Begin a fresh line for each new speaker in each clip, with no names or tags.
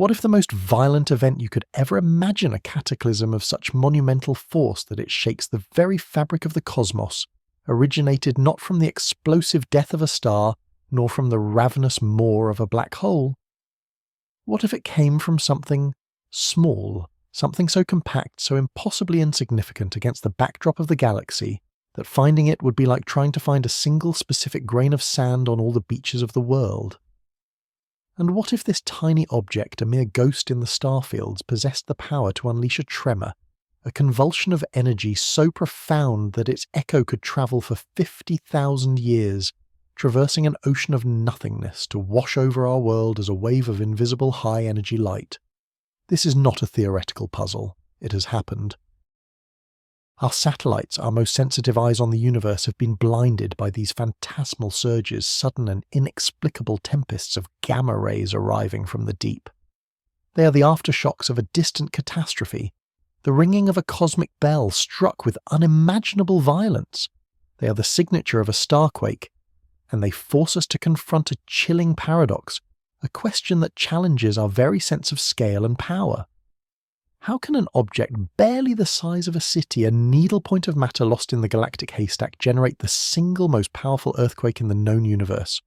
What if the most violent event you could ever imagine, a cataclysm of such monumental force that it shakes the very fabric of the cosmos, originated not from the explosive death of a star, nor from the ravenous maw of a black hole? What if it came from something small, something so compact, so impossibly insignificant against the backdrop of the galaxy, that finding it would be like trying to find a single specific grain of sand on all the beaches of the world? And what if this tiny object, a mere ghost in the starfields, possessed the power to unleash a tremor, a convulsion of energy so profound that its echo could travel for 50,000 years, traversing an ocean of nothingness to wash over our world as a wave of invisible high-energy light? This is not a theoretical puzzle. It has happened. Our satellites, our most sensitive eyes on the universe, have been blinded by these phantasmal surges, sudden and inexplicable tempests of gamma rays arriving from the deep. They are the aftershocks of a distant catastrophe, the ringing of a cosmic bell struck with unimaginable violence. They are the signature of a starquake, and they force us to confront a chilling paradox, a question that challenges our very sense of scale and power. How can an object barely the size of a city, a needlepoint of matter lost in the galactic haystack, generate the single most powerful earthquake in the known universe?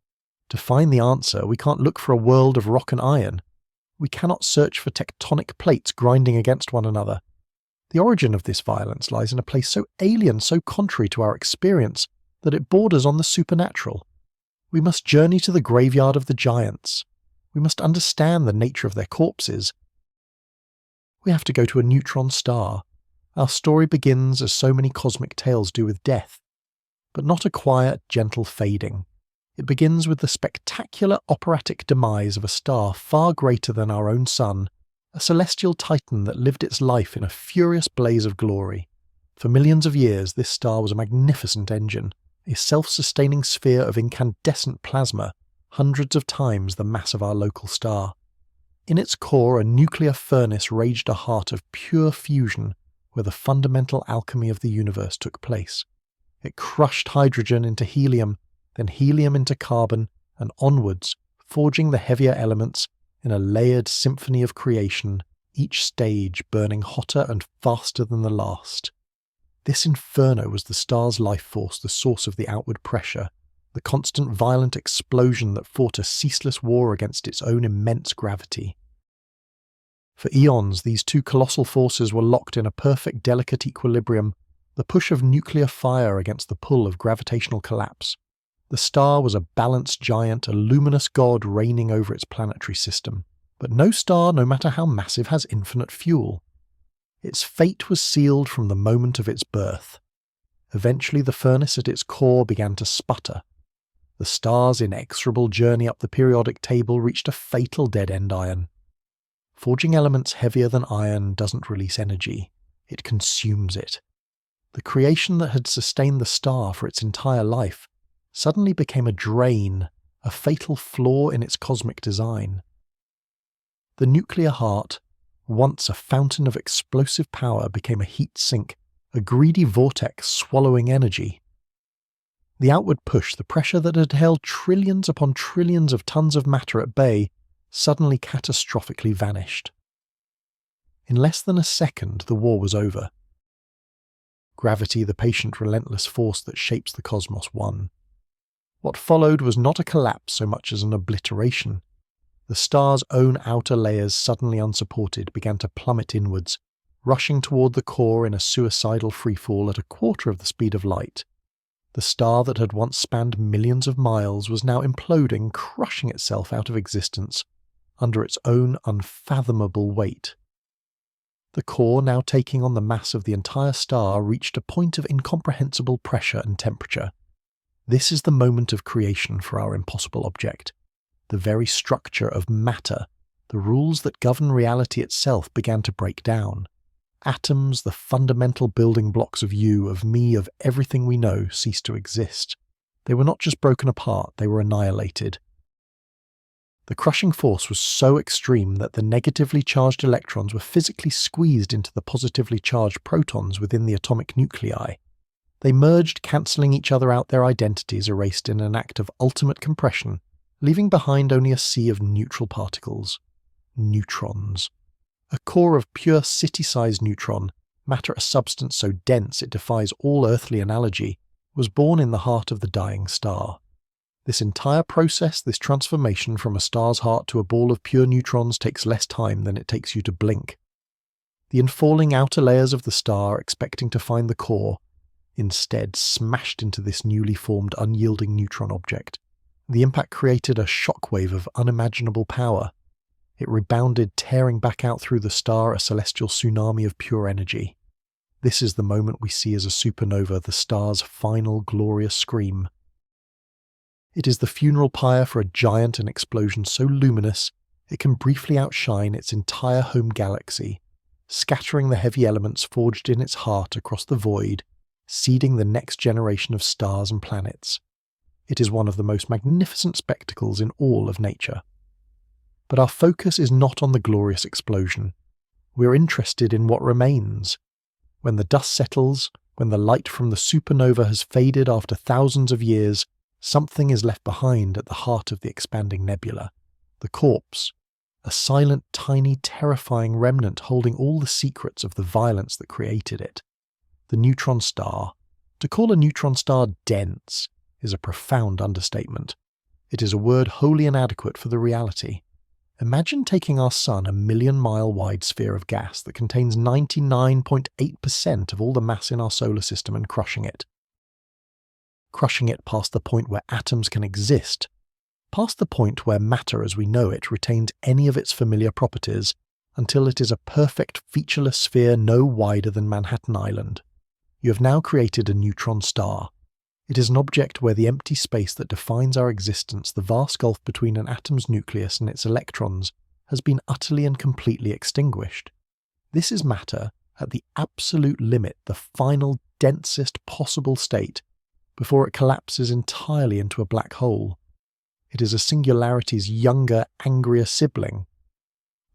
To find the answer, we can't look for a world of rock and iron. We cannot search for tectonic plates grinding against one another. The origin of this violence lies in a place so alien, so contrary to our experience, that it borders on the supernatural. We must journey to the graveyard of the giants. We must understand the nature of their corpses. We have to go to a neutron star. Our story begins as so many cosmic tales do, with death, but not a quiet, gentle fading. It begins with the spectacular operatic demise of a star far greater than our own sun, a celestial titan that lived its life in a furious blaze of glory. For millions of years, this star was a magnificent engine, a self-sustaining sphere of incandescent plasma, hundreds of times the mass of our local star. In its core, a nuclear furnace raged, a heart of pure fusion, where the fundamental alchemy of the universe took place. It crushed hydrogen into helium, then helium into carbon, and onwards, forging the heavier elements in a layered symphony of creation, each stage burning hotter and faster than the last. This inferno was the star's life force, the source of the outward pressure, the constant violent explosion that fought a ceaseless war against its own immense gravity. For eons, these two colossal forces were locked in a perfect, delicate equilibrium, the push of nuclear fire against the pull of gravitational collapse. The star was a balanced giant, a luminous god reigning over its planetary system. But no star, no matter how massive, has infinite fuel. Its fate was sealed from the moment of its birth. Eventually, the furnace at its core began to sputter. The star's inexorable journey up the periodic table reached a fatal dead-end iron. Forging elements heavier than iron doesn't release energy, it consumes it. The creation that had sustained the star for its entire life suddenly became a drain, a fatal flaw in its cosmic design. The nuclear heart, once a fountain of explosive power, became a heat sink, a greedy vortex swallowing energy. The outward push, the pressure that had held trillions upon trillions of tons of matter at bay, suddenly catastrophically vanished. In less than a second, the war was over. Gravity, the patient, relentless force that shapes the cosmos, won. What followed was not a collapse so much as an obliteration. The star's own outer layers, suddenly unsupported, began to plummet inwards, rushing toward the core in a suicidal freefall at a quarter of the speed of light. The star that had once spanned millions of miles was now imploding, crushing itself out of existence under its own unfathomable weight. The core, now taking on the mass of the entire star, reached a point of incomprehensible pressure and temperature. This is the moment of creation for our impossible object. The very structure of matter, the rules that govern reality itself, began to break down. Atoms, the fundamental building blocks of you, of me, of everything we know, ceased to exist. They were not just broken apart, they were annihilated. The crushing force was so extreme that the negatively charged electrons were physically squeezed into the positively charged protons within the atomic nuclei. They merged, cancelling each other out, their identities erased in an act of ultimate compression, leaving behind only a sea of neutral particles. neutrons. A core of pure city-sized neutron, matter a substance so dense it defies all earthly analogy, was born in the heart of the dying star. This entire process, this transformation from a star's heart to a ball of pure neutrons, takes less time than it takes you to blink. The infalling outer layers of the star, expecting to find the core, instead smashed into this newly formed unyielding neutron object. The impact created a shockwave of unimaginable power. It rebounded, tearing back out through the star a celestial tsunami of pure energy. This is the moment we see as a supernova, the star's final glorious scream. It is the funeral pyre for a giant, an explosion so luminous it can briefly outshine its entire home galaxy, scattering the heavy elements forged in its heart across the void, seeding the next generation of stars and planets. It is one of the most magnificent spectacles in all of nature. But our focus is not on the glorious explosion. We're interested in what remains. When the dust settles, when the light from the supernova has faded after thousands of years, something is left behind at the heart of the expanding nebula. The corpse. A silent, tiny, terrifying remnant holding all the secrets of the violence that created it. The neutron star. To call a neutron star dense is a profound understatement. It is a word wholly inadequate for the reality. Imagine taking our sun, a 1,000,000-mile wide sphere of gas that contains 99.8% of all the mass in our solar system, and crushing it. Crushing it past the point where atoms can exist, past the point where matter as we know it retains any of its familiar properties, until it is a perfect featureless sphere no wider than Manhattan Island. You have now created a neutron star. It is an object where the empty space that defines our existence, the vast gulf between an atom's nucleus and its electrons, has been utterly and completely extinguished. This is matter at the absolute limit, the final, densest possible state, before it collapses entirely into a black hole. It is a singularity's younger, angrier sibling.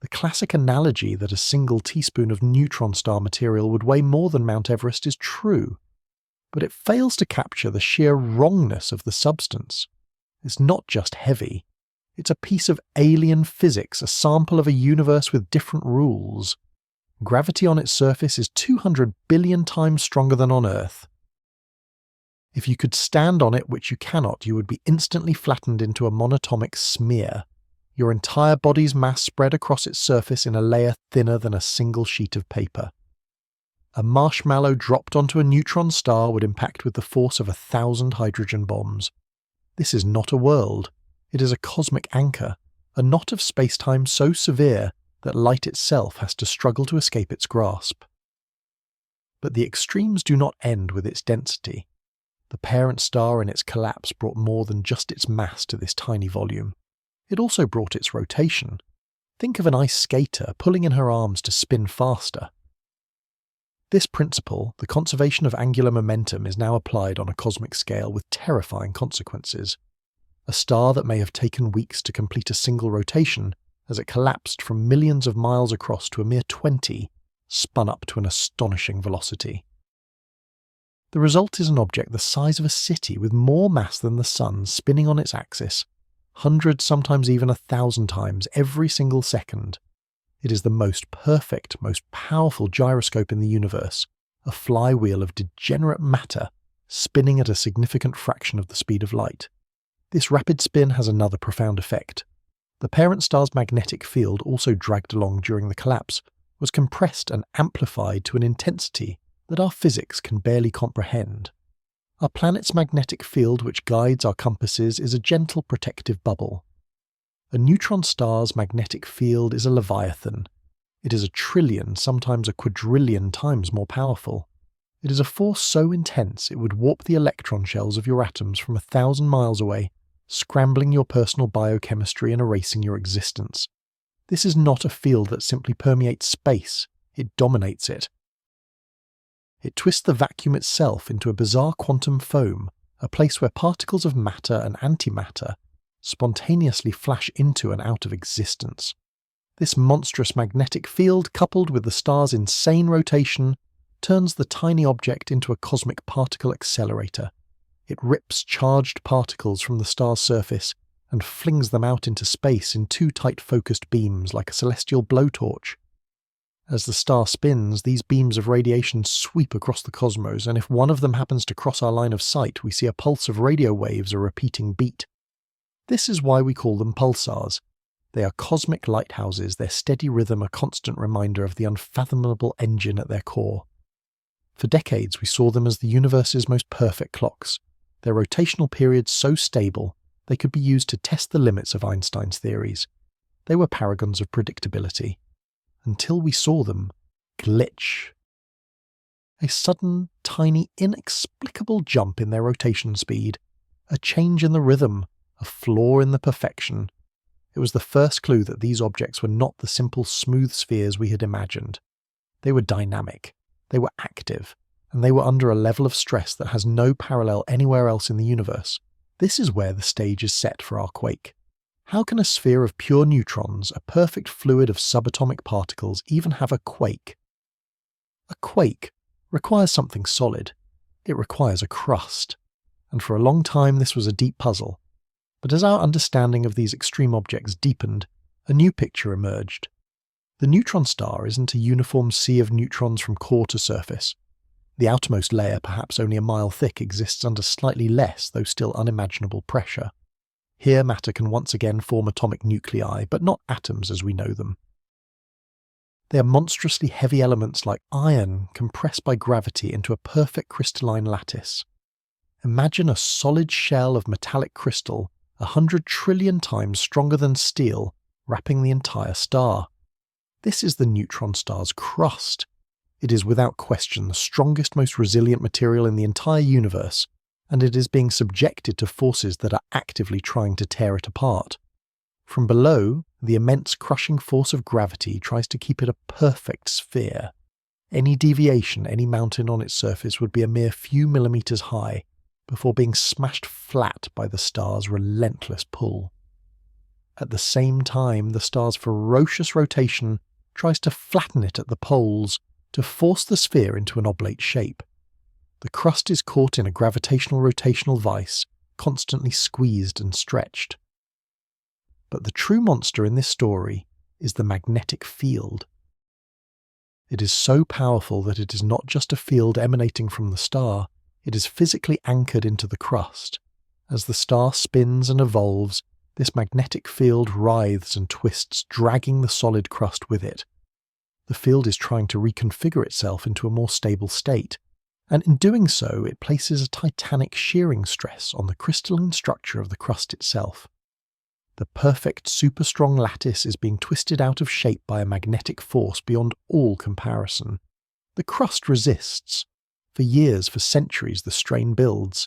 The classic analogy that a single teaspoon of neutron star material would weigh more than Mount Everest is true, but it fails to capture the sheer wrongness of the substance. It's not just heavy. It's a piece of alien physics, a sample of a universe with different rules. Gravity on its surface is 200 billion times stronger than on Earth. If you could stand on it, which you cannot, you would be instantly flattened into a monatomic smear, your entire body's mass spread across its surface in a layer thinner than a single sheet of paper. A marshmallow dropped onto a neutron star would impact with the force of 1,000 hydrogen bombs. This is not a world. It is a cosmic anchor, a knot of space-time so severe that light itself has to struggle to escape its grasp. But the extremes do not end with its density. The parent star in its collapse brought more than just its mass to this tiny volume. It also brought its rotation. Think of an ice skater pulling in her arms to spin faster. This principle, the conservation of angular momentum, is now applied on a cosmic scale with terrifying consequences. A star that may have taken weeks to complete a single rotation, as it collapsed from millions of miles across to a mere 20, spun up to an astonishing velocity. The result is an object the size of a city with more mass than the Sun spinning on its axis, hundreds, sometimes even 1,000 times every single second. It is the most perfect, most powerful gyroscope in the universe, a flywheel of degenerate matter spinning at a significant fraction of the speed of light. This rapid spin has another profound effect. The parent star's magnetic field, also dragged along during the collapse, was compressed and amplified to an intensity that our physics can barely comprehend. Our planet's magnetic field, which guides our compasses, is a gentle protective bubble. A neutron star's magnetic field is a leviathan. It is 1 trillion, sometimes 1 quadrillion times more powerful. It is a force so intense it would warp the electron shells of your atoms from 1,000 miles away, scrambling your personal biochemistry and erasing your existence. This is not a field that simply permeates space, it dominates it. It twists the vacuum itself into a bizarre quantum foam, a place where particles of matter and antimatter spontaneously flash into and out of existence. This monstrous magnetic field, coupled with the star's insane rotation, turns the tiny object into a cosmic particle accelerator. It rips charged particles from the star's surface and flings them out into space in two tight focused beams like a celestial blowtorch. As the star spins, these beams of radiation sweep across the cosmos, and if one of them happens to cross our line of sight, we see a pulse of radio waves, a repeating beat. This is why we call them pulsars. They are cosmic lighthouses, their steady rhythm a constant reminder of the unfathomable engine at their core. For decades we saw them as the universe's most perfect clocks, their rotational periods so stable they could be used to test the limits of Einstein's theories. They were paragons of predictability. Until we saw them glitch. A sudden, tiny, inexplicable jump in their rotation speed, a change in the rhythm, a flaw in the perfection. It was the first clue that these objects were not the simple smooth spheres we had imagined. They were dynamic, they were active, and they were under a level of stress that has no parallel anywhere else in the universe. This is where the stage is set for our quake. How can a sphere of pure neutrons, a perfect fluid of subatomic particles, even have a quake? A quake requires something solid. It requires a crust. And for a long time this was a deep puzzle. But as our understanding of these extreme objects deepened, a new picture emerged. The neutron star isn't a uniform sea of neutrons from core to surface. The outermost layer, perhaps only a mile thick, exists under slightly less, though still unimaginable, pressure. Here matter can once again form atomic nuclei, but not atoms as we know them. They are monstrously heavy elements like iron compressed by gravity into a perfect crystalline lattice. Imagine a solid shell of metallic crystal 100 trillion times stronger than steel, wrapping the entire star. This is the neutron star's crust. It is without question the strongest, most resilient material in the entire universe, and it is being subjected to forces that are actively trying to tear it apart. From below, the immense crushing force of gravity tries to keep it a perfect sphere. Any deviation, any mountain on its surface would be a mere few millimeters high, before being smashed flat by the star's relentless pull. At the same time, the star's ferocious rotation tries to flatten it at the poles, to force the sphere into an oblate shape. The crust is caught in a gravitational rotational vice, constantly squeezed and stretched. But the true monster in this story is the magnetic field. It is so powerful that it is not just a field emanating from the star, it is physically anchored into the crust. As the star spins and evolves, this magnetic field writhes and twists, dragging the solid crust with it. The field is trying to reconfigure itself into a more stable state, and in doing so it places a titanic shearing stress on the crystalline structure of the crust itself. The perfect super-strong lattice is being twisted out of shape by a magnetic force beyond all comparison. The crust resists. For years, for centuries, the strain builds.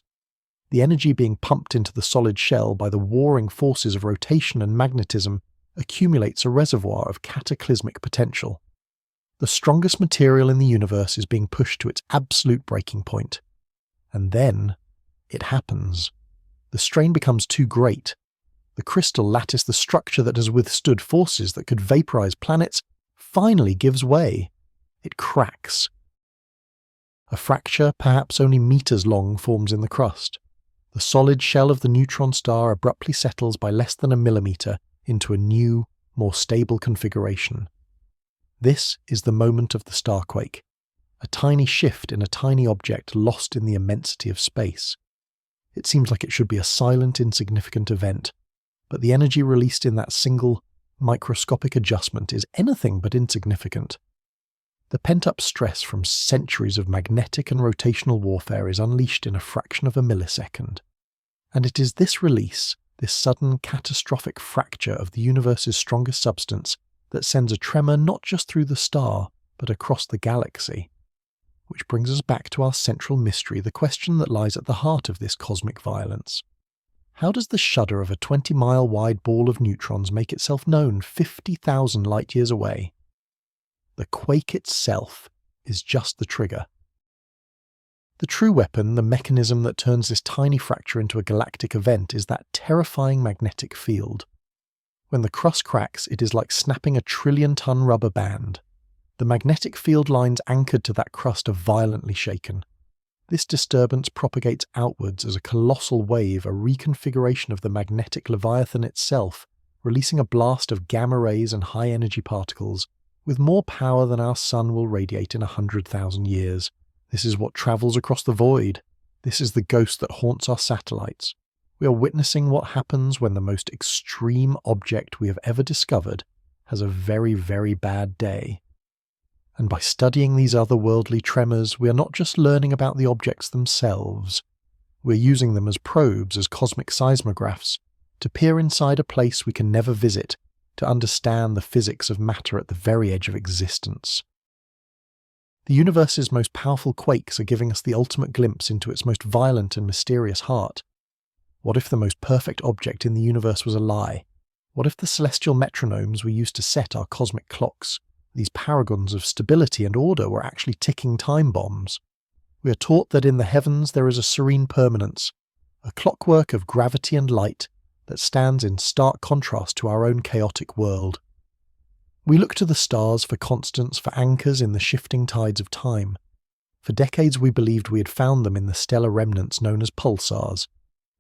The energy being pumped into the solid shell by the warring forces of rotation and magnetism accumulates a reservoir of cataclysmic potential. The strongest material in the universe is being pushed to its absolute breaking point. And then, it happens. The strain becomes too great. The crystal lattice, the structure that has withstood forces that could vaporize planets, finally gives way. It cracks. A fracture, perhaps only meters long, forms in the crust. The solid shell of the neutron star abruptly settles by less than a millimeter into a new, more stable configuration. This is the moment of the starquake, a tiny shift in a tiny object lost in the immensity of space. It seems like it should be a silent, insignificant event, but the energy released in that single, microscopic adjustment is anything but insignificant. The pent-up stress from centuries of magnetic and rotational warfare is unleashed in a fraction of a millisecond. And it is this release, this sudden catastrophic fracture of the universe's strongest substance, that sends a tremor not just through the star, but across the galaxy. Which brings us back to our central mystery, the question that lies at the heart of this cosmic violence. How does the shudder of a 20-mile wide ball of neutrons make itself known 50,000 light-years away? The quake itself is just the trigger. The true weapon, the mechanism that turns this tiny fracture into a galactic event, is that terrifying magnetic field. When the crust cracks, it is like snapping a trillion-ton rubber band. The magnetic field lines anchored to that crust are violently shaken. This disturbance propagates outwards as a colossal wave, a reconfiguration of the magnetic leviathan itself, releasing a blast of gamma rays and high-energy particles, with more power than our sun will radiate in 100,000 years. This is what travels across the void. This is the ghost that haunts our satellites. We are witnessing what happens when the most extreme object we have ever discovered has a very, very bad day. And by studying these otherworldly tremors, we are not just learning about the objects themselves. We're using them as probes, as cosmic seismographs, to peer inside a place we can never visit, to understand the physics of matter at the very edge of existence. The universe's most powerful quakes are giving us the ultimate glimpse into its most violent and mysterious heart. What if the most perfect object in the universe was a lie? What if the celestial metronomes we use to set our cosmic clocks, these paragons of stability and order, were actually ticking time bombs? We are taught that in the heavens there is a serene permanence, a clockwork of gravity and light that stands in stark contrast to our own chaotic world. We look to the stars for constants, for anchors in the shifting tides of time. For decades we believed we had found them in the stellar remnants known as pulsars.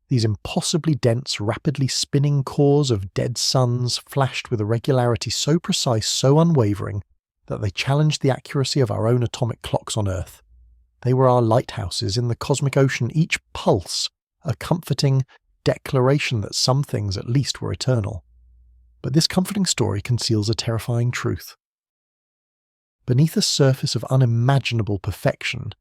These impossibly dense, rapidly spinning cores of dead suns flashed with a regularity so precise, so unwavering, that they challenged the accuracy of our own atomic clocks on Earth. They were our lighthouses in the cosmic ocean, each pulse a comforting declaration that some things at least were eternal. But this comforting story conceals a terrifying truth. Beneath a surface of unimaginable perfection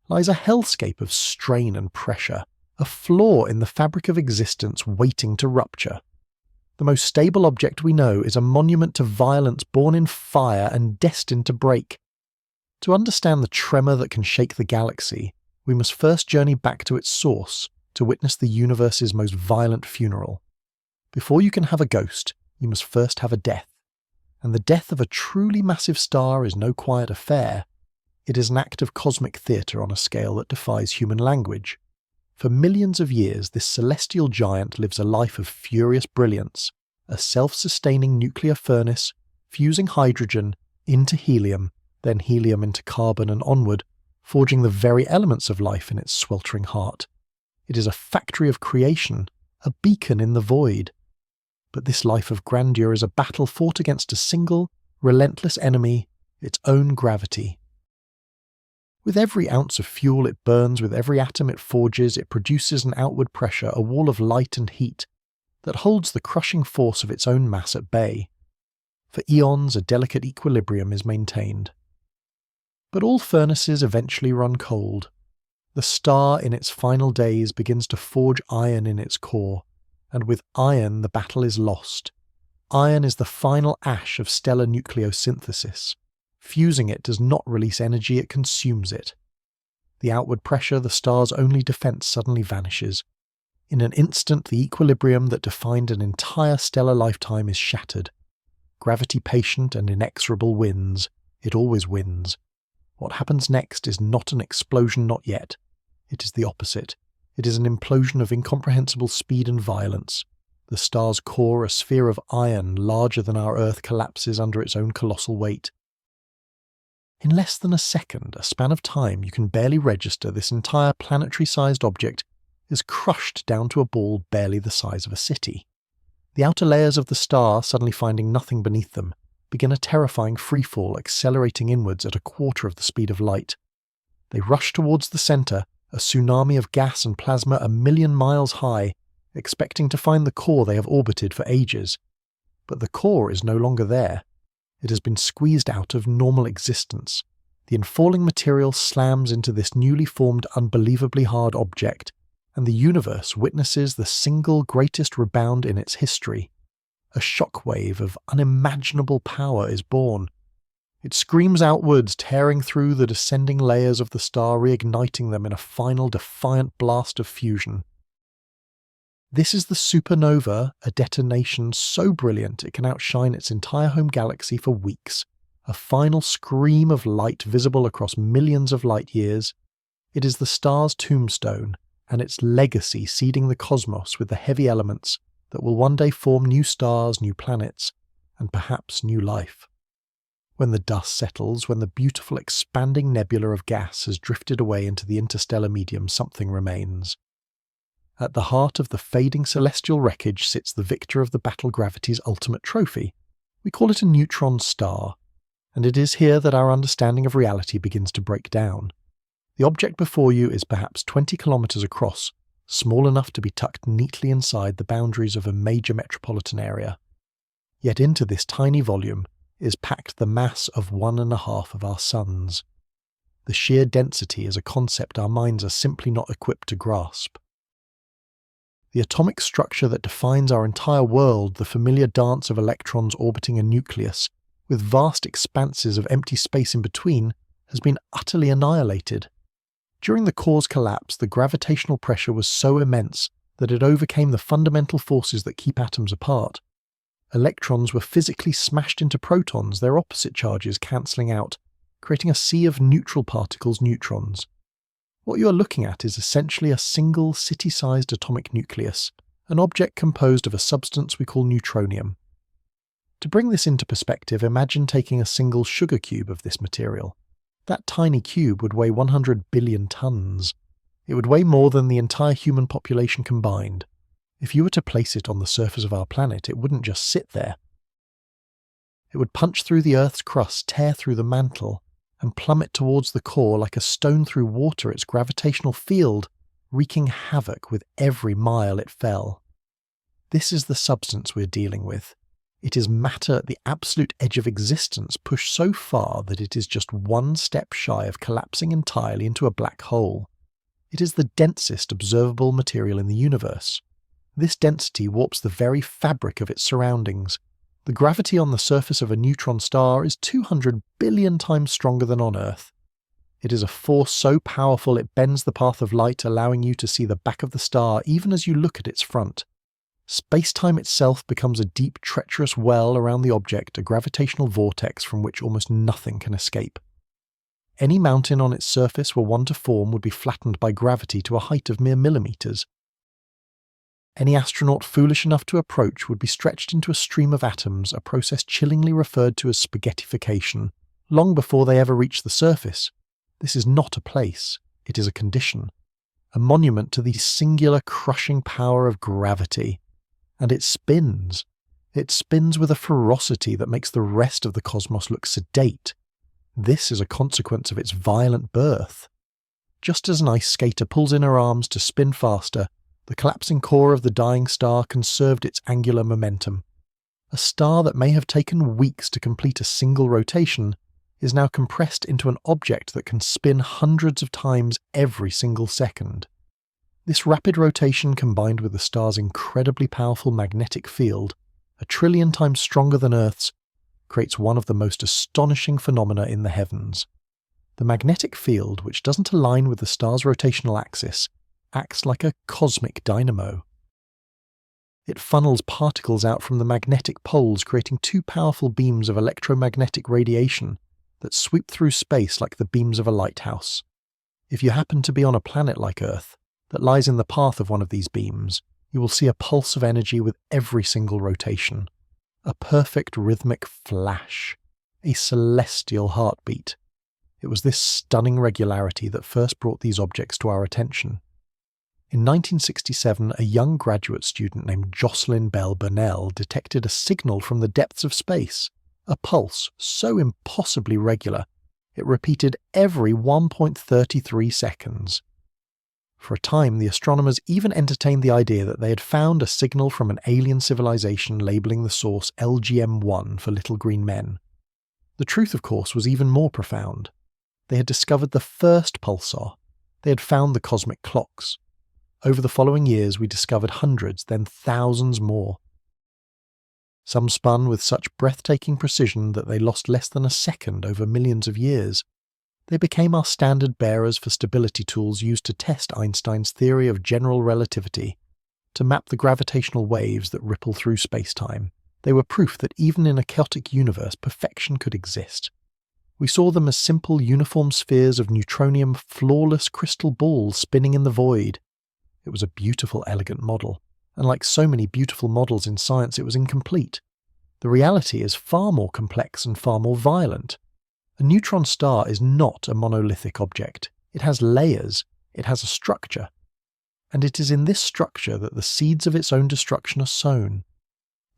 lies a hellscape of strain and pressure, a flaw in the fabric of existence waiting to rupture. The most stable object we know is a monument to violence born in fire and destined to break. To understand the tremor that can shake the galaxy, we must first journey back to its source to witness the universe's most violent funeral. Before you can have a ghost, you must first have a death. And the death of a truly massive star is no quiet affair. It is an act of cosmic theatre on a scale that defies human language. For millions of years, this celestial giant lives a life of furious brilliance, a self-sustaining nuclear furnace, fusing hydrogen into helium, then helium into carbon and onward, forging the very elements of life in its sweltering heart. It is a factory of creation, a beacon in the void. But this life of grandeur is a battle fought against a single, relentless enemy, its own gravity. With every ounce of fuel it burns, with every atom it forges, it produces an outward pressure, a wall of light and heat, that holds the crushing force of its own mass at bay. For eons a delicate equilibrium is maintained. But all furnaces eventually run cold. The star in its final days begins to forge iron in its core, and with iron the battle is lost. Iron is the final ash of stellar nucleosynthesis. Fusing it does not release energy, it consumes it. The outward pressure, the star's only defense, suddenly vanishes. In an instant, the equilibrium that defined an entire stellar lifetime is shattered. Gravity patient and inexorable wins. It always wins. What happens next is not an explosion, not yet. It is the opposite. It is an implosion of incomprehensible speed and violence. The star's core, a sphere of iron larger than our Earth, collapses under its own colossal weight. In less than a second, a span of time you can barely register, this entire planetary-sized object is crushed down to a ball barely the size of a city. The outer layers of the star, suddenly finding nothing beneath them, begin a terrifying freefall, accelerating inwards at a quarter of the speed of light. They rush towards the centre, a tsunami of gas and plasma 1,000,000 miles high, expecting to find the core they have orbited for ages. But the core is no longer there. It has been squeezed out of normal existence. The infalling material slams into this newly formed, unbelievably hard object, and the universe witnesses the single greatest rebound in its history. A shockwave of unimaginable power is born. It screams outwards, tearing through the descending layers of the star, reigniting them in a final defiant blast of fusion. This is the supernova, a detonation so brilliant it can outshine its entire home galaxy for weeks. A final scream of light visible across millions of light years. It is the star's tombstone, and its legacy seeding the cosmos with the heavy elements that will one day form new stars, new planets, and perhaps new life. When the dust settles, when the beautiful expanding nebula of gas has drifted away into the interstellar medium, something remains. At the heart of the fading celestial wreckage sits the victor of the battle gravity's ultimate trophy. We call it a neutron star, and it is here that our understanding of reality begins to break down. The object before you is perhaps 20 kilometers across, small enough to be tucked neatly inside the boundaries of a major metropolitan area. Yet into this tiny volume is packed the mass of 1.5 of our suns. The sheer density is a concept our minds are simply not equipped to grasp. The atomic structure that defines our entire world, the familiar dance of electrons orbiting a nucleus, with vast expanses of empty space in between, has been utterly annihilated. During the core's collapse, the gravitational pressure was so immense that it overcame the fundamental forces that keep atoms apart. Electrons were physically smashed into protons, their opposite charges cancelling out, creating a sea of neutral particles, neutrons. What you are looking at is essentially a single city-sized atomic nucleus, an object composed of a substance we call neutronium. To bring this into perspective, imagine taking a single sugar cube of this material. That tiny cube would weigh 100 billion tons. It would weigh more than the entire human population combined. If you were to place it on the surface of our planet, it wouldn't just sit there. It would punch through the Earth's crust, tear through the mantle, and plummet towards the core like a stone through water, its gravitational field wreaking havoc with every mile it fell. This is the substance we're dealing with. It is matter at the absolute edge of existence, pushed so far that it is just one step shy of collapsing entirely into a black hole. It is the densest observable material in the universe. This density warps the very fabric of its surroundings. The gravity on the surface of a neutron star is 200 billion times stronger than on Earth. It is a force so powerful it bends the path of light, allowing you to see the back of the star even as you look at its front. Space-time itself becomes a deep, treacherous well around the object, a gravitational vortex from which almost nothing can escape. Any mountain on its surface were one to form would be flattened by gravity to a height of mere millimeters. Any astronaut foolish enough to approach would be stretched into a stream of atoms, a process chillingly referred to as spaghettification, long before they ever reach the surface. This is not a place, it is a condition, a monument to the singular crushing power of gravity. And it spins. It spins with a ferocity that makes the rest of the cosmos look sedate. This is a consequence of its violent birth. Just as an ice skater pulls in her arms to spin faster, the collapsing core of the dying star conserved its angular momentum. A star that may have taken weeks to complete a single rotation is now compressed into an object that can spin hundreds of times every single second. This rapid rotation, combined with the star's incredibly powerful magnetic field, 1 trillion times stronger than Earth's, creates one of the most astonishing phenomena in the heavens. The magnetic field, which doesn't align with the star's rotational axis, acts like a cosmic dynamo. It funnels particles out from the magnetic poles, creating 2 powerful beams of electromagnetic radiation that sweep through space like the beams of a lighthouse. If you happen to be on a planet like Earth that lies in the path of one of these beams, you will see a pulse of energy with every single rotation. A perfect rhythmic flash. A celestial heartbeat. It was this stunning regularity that first brought these objects to our attention. In 1967, a young graduate student named Jocelyn Bell Burnell detected a signal from the depths of space, a pulse so impossibly regular, it repeated every 1.33 seconds. For a time, the astronomers even entertained the idea that they had found a signal from an alien civilization, labeling the source LGM-1 for little green men. The truth, of course, was even more profound. They had discovered the first pulsar. They had found the cosmic clocks. Over the following years, we discovered hundreds, then thousands more. Some spun with such breathtaking precision that they lost less than a second over millions of years. They became our standard bearers for stability tools used to test Einstein's theory of general relativity, to map the gravitational waves that ripple through space-time. They were proof that even in a chaotic universe, perfection could exist. We saw them as simple uniform spheres of neutronium, flawless crystal balls spinning in the void. It was a beautiful, elegant model, and like so many beautiful models in science, it was incomplete. The reality is far more complex and far more violent. A neutron star is not a monolithic object. It has layers, it has a structure. And it is in this structure that the seeds of its own destruction are sown.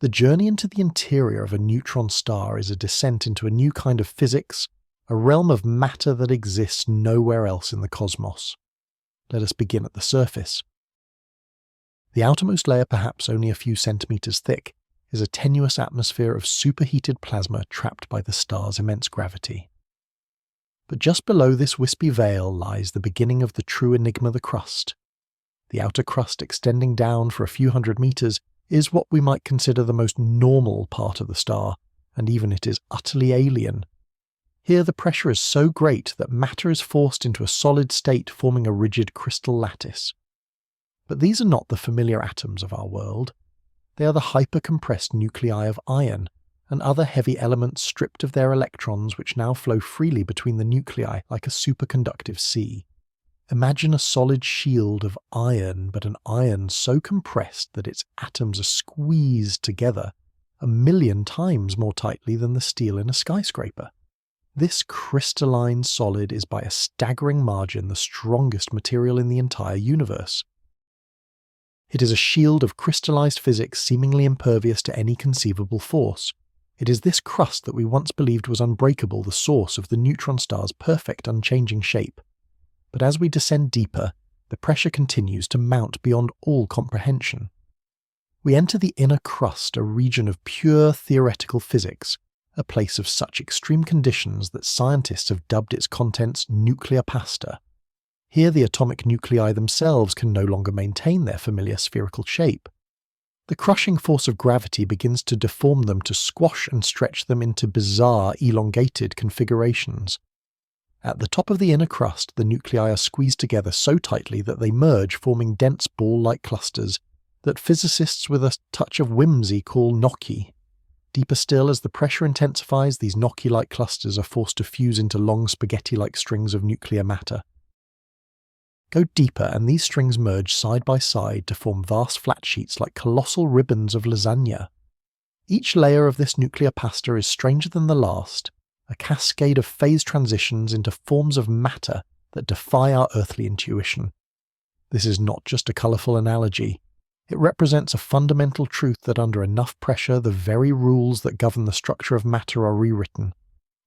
The journey into the interior of a neutron star is a descent into a new kind of physics, a realm of matter that exists nowhere else in the cosmos. Let us begin at the surface. The outermost layer, perhaps only a few centimeters thick, is a tenuous atmosphere of superheated plasma trapped by the star's immense gravity. But just below this wispy veil lies the beginning of the true enigma, the crust. The outer crust, extending down for a few hundred meters, is what we might consider the most normal part of the star, and even it is utterly alien. Here the pressure is so great that matter is forced into a solid state, forming a rigid crystal lattice. But these are not the familiar atoms of our world. They are the hyper-compressed nuclei of iron, and other heavy elements stripped of their electrons which now flow freely between the nuclei like a superconductive sea. Imagine a solid shield of iron, but an iron so compressed that its atoms are squeezed together 1,000,000 times more tightly than the steel in a skyscraper. This crystalline solid is by a staggering margin the strongest material in the entire universe. It is a shield of crystallized physics seemingly impervious to any conceivable force. It is this crust that we once believed was unbreakable, the source of the neutron star's perfect unchanging shape. But as we descend deeper, the pressure continues to mount beyond all comprehension. We enter the inner crust, a region of pure theoretical physics, a place of such extreme conditions that scientists have dubbed its contents nuclear pasta. Here the atomic nuclei themselves can no longer maintain their familiar spherical shape. The crushing force of gravity begins to deform them, to squash and stretch them into bizarre, elongated configurations. At the top of the inner crust, the nuclei are squeezed together so tightly that they merge, forming dense ball-like clusters that physicists with a touch of whimsy call gnocchi. Deeper still, as the pressure intensifies, these gnocchi-like clusters are forced to fuse into long spaghetti-like strings of nuclear matter. Go deeper, and these strings merge side by side to form vast flat sheets like colossal ribbons of lasagna. Each layer of this nuclear pasta is stranger than the last, a cascade of phase transitions into forms of matter that defy our earthly intuition. This is not just a colourful analogy. It represents a fundamental truth that under enough pressure, the very rules that govern the structure of matter are rewritten.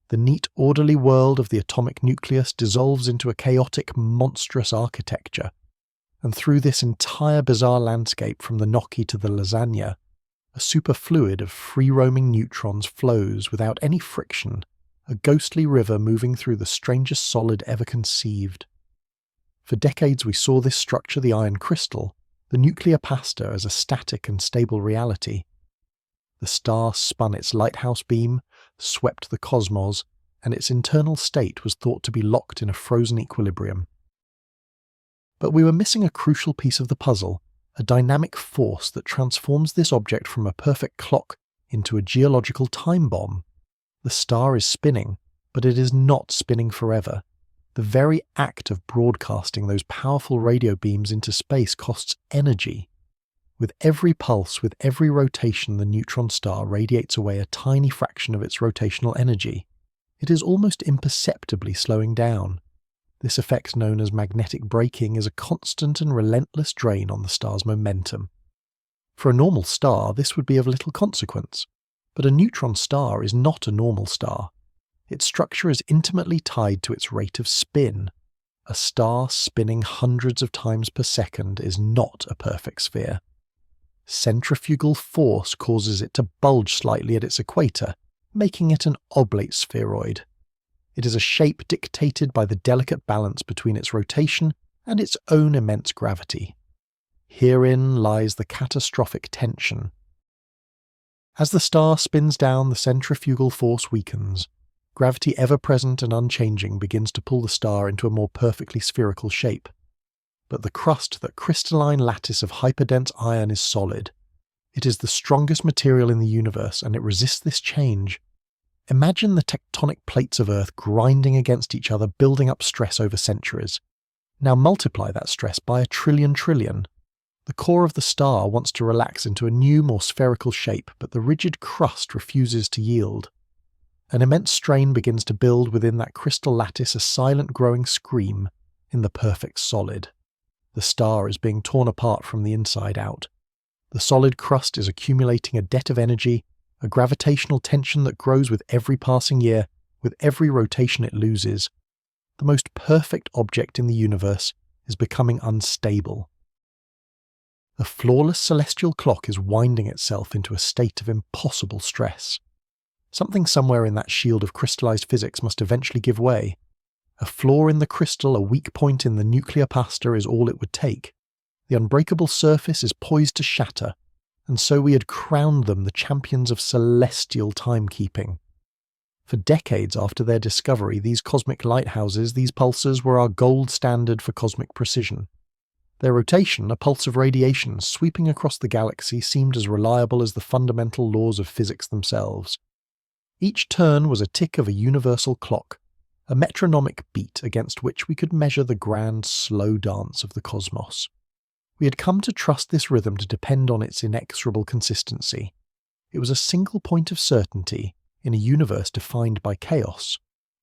The neat, orderly world of the atomic nucleus dissolves into a chaotic, monstrous architecture. And through this entire bizarre landscape, from the gnocchi to the lasagna, a superfluid of free-roaming neutrons flows without any friction, a ghostly river moving through the strangest solid ever conceived. For decades we saw this structure, the iron crystal, the nuclear pasta, as a static and stable reality. The star spun its lighthouse beam, swept the cosmos, and its internal state was thought to be locked in a frozen equilibrium. But we were missing a crucial piece of the puzzle, a dynamic force that transforms this object from a perfect clock into a geological time bomb. The star is spinning, but it is not spinning forever. The very act of broadcasting those powerful radio beams into space costs energy. With every pulse, with every rotation, the neutron star radiates away a tiny fraction of its rotational energy. It is almost imperceptibly slowing down. This effect, known as magnetic braking, is a constant and relentless drain on the star's momentum. For a normal star, this would be of little consequence. But a neutron star is not a normal star. Its structure is intimately tied to its rate of spin. A star spinning hundreds of times per second is not a perfect sphere. Centrifugal force causes it to bulge slightly at its equator, making it an oblate spheroid. It is a shape dictated by the delicate balance between its rotation and its own immense gravity. Herein lies the catastrophic tension. As the star spins down, the centrifugal force weakens. Gravity, ever present and unchanging, begins to pull the star into a more perfectly spherical shape. But the crust, that crystalline lattice of hyperdense iron, is solid. It is the strongest material in the universe, and it resists this change. Imagine the tectonic plates of Earth grinding against each other, building up stress over centuries. Now multiply that stress by 1 trillion. The core of the star wants to relax into a new, more spherical shape, but the rigid crust refuses to yield. An immense strain begins to build within that crystal lattice, a silent growing scream in the perfect solid. The star is being torn apart from the inside out. The solid crust is accumulating a debt of energy, a gravitational tension that grows with every passing year, with every rotation it loses. The most perfect object in the universe is becoming unstable. The flawless celestial clock is winding itself into a state of impossible stress. Something somewhere in that shield of crystallized physics must eventually give way. A flaw in the crystal, a weak point in the nuclear pasta is all it would take. The unbreakable surface is poised to shatter, and so we had crowned them the champions of celestial timekeeping. For decades after their discovery, these cosmic lighthouses, these pulsars, were our gold standard for cosmic precision. Their rotation, a pulse of radiation sweeping across the galaxy, seemed as reliable as the fundamental laws of physics themselves. Each turn was a tick of a universal clock, a metronomic beat against which we could measure the grand, slow dance of the cosmos. We had come to trust this rhythm to depend on its inexorable consistency. It was a single point of certainty in a universe defined by chaos,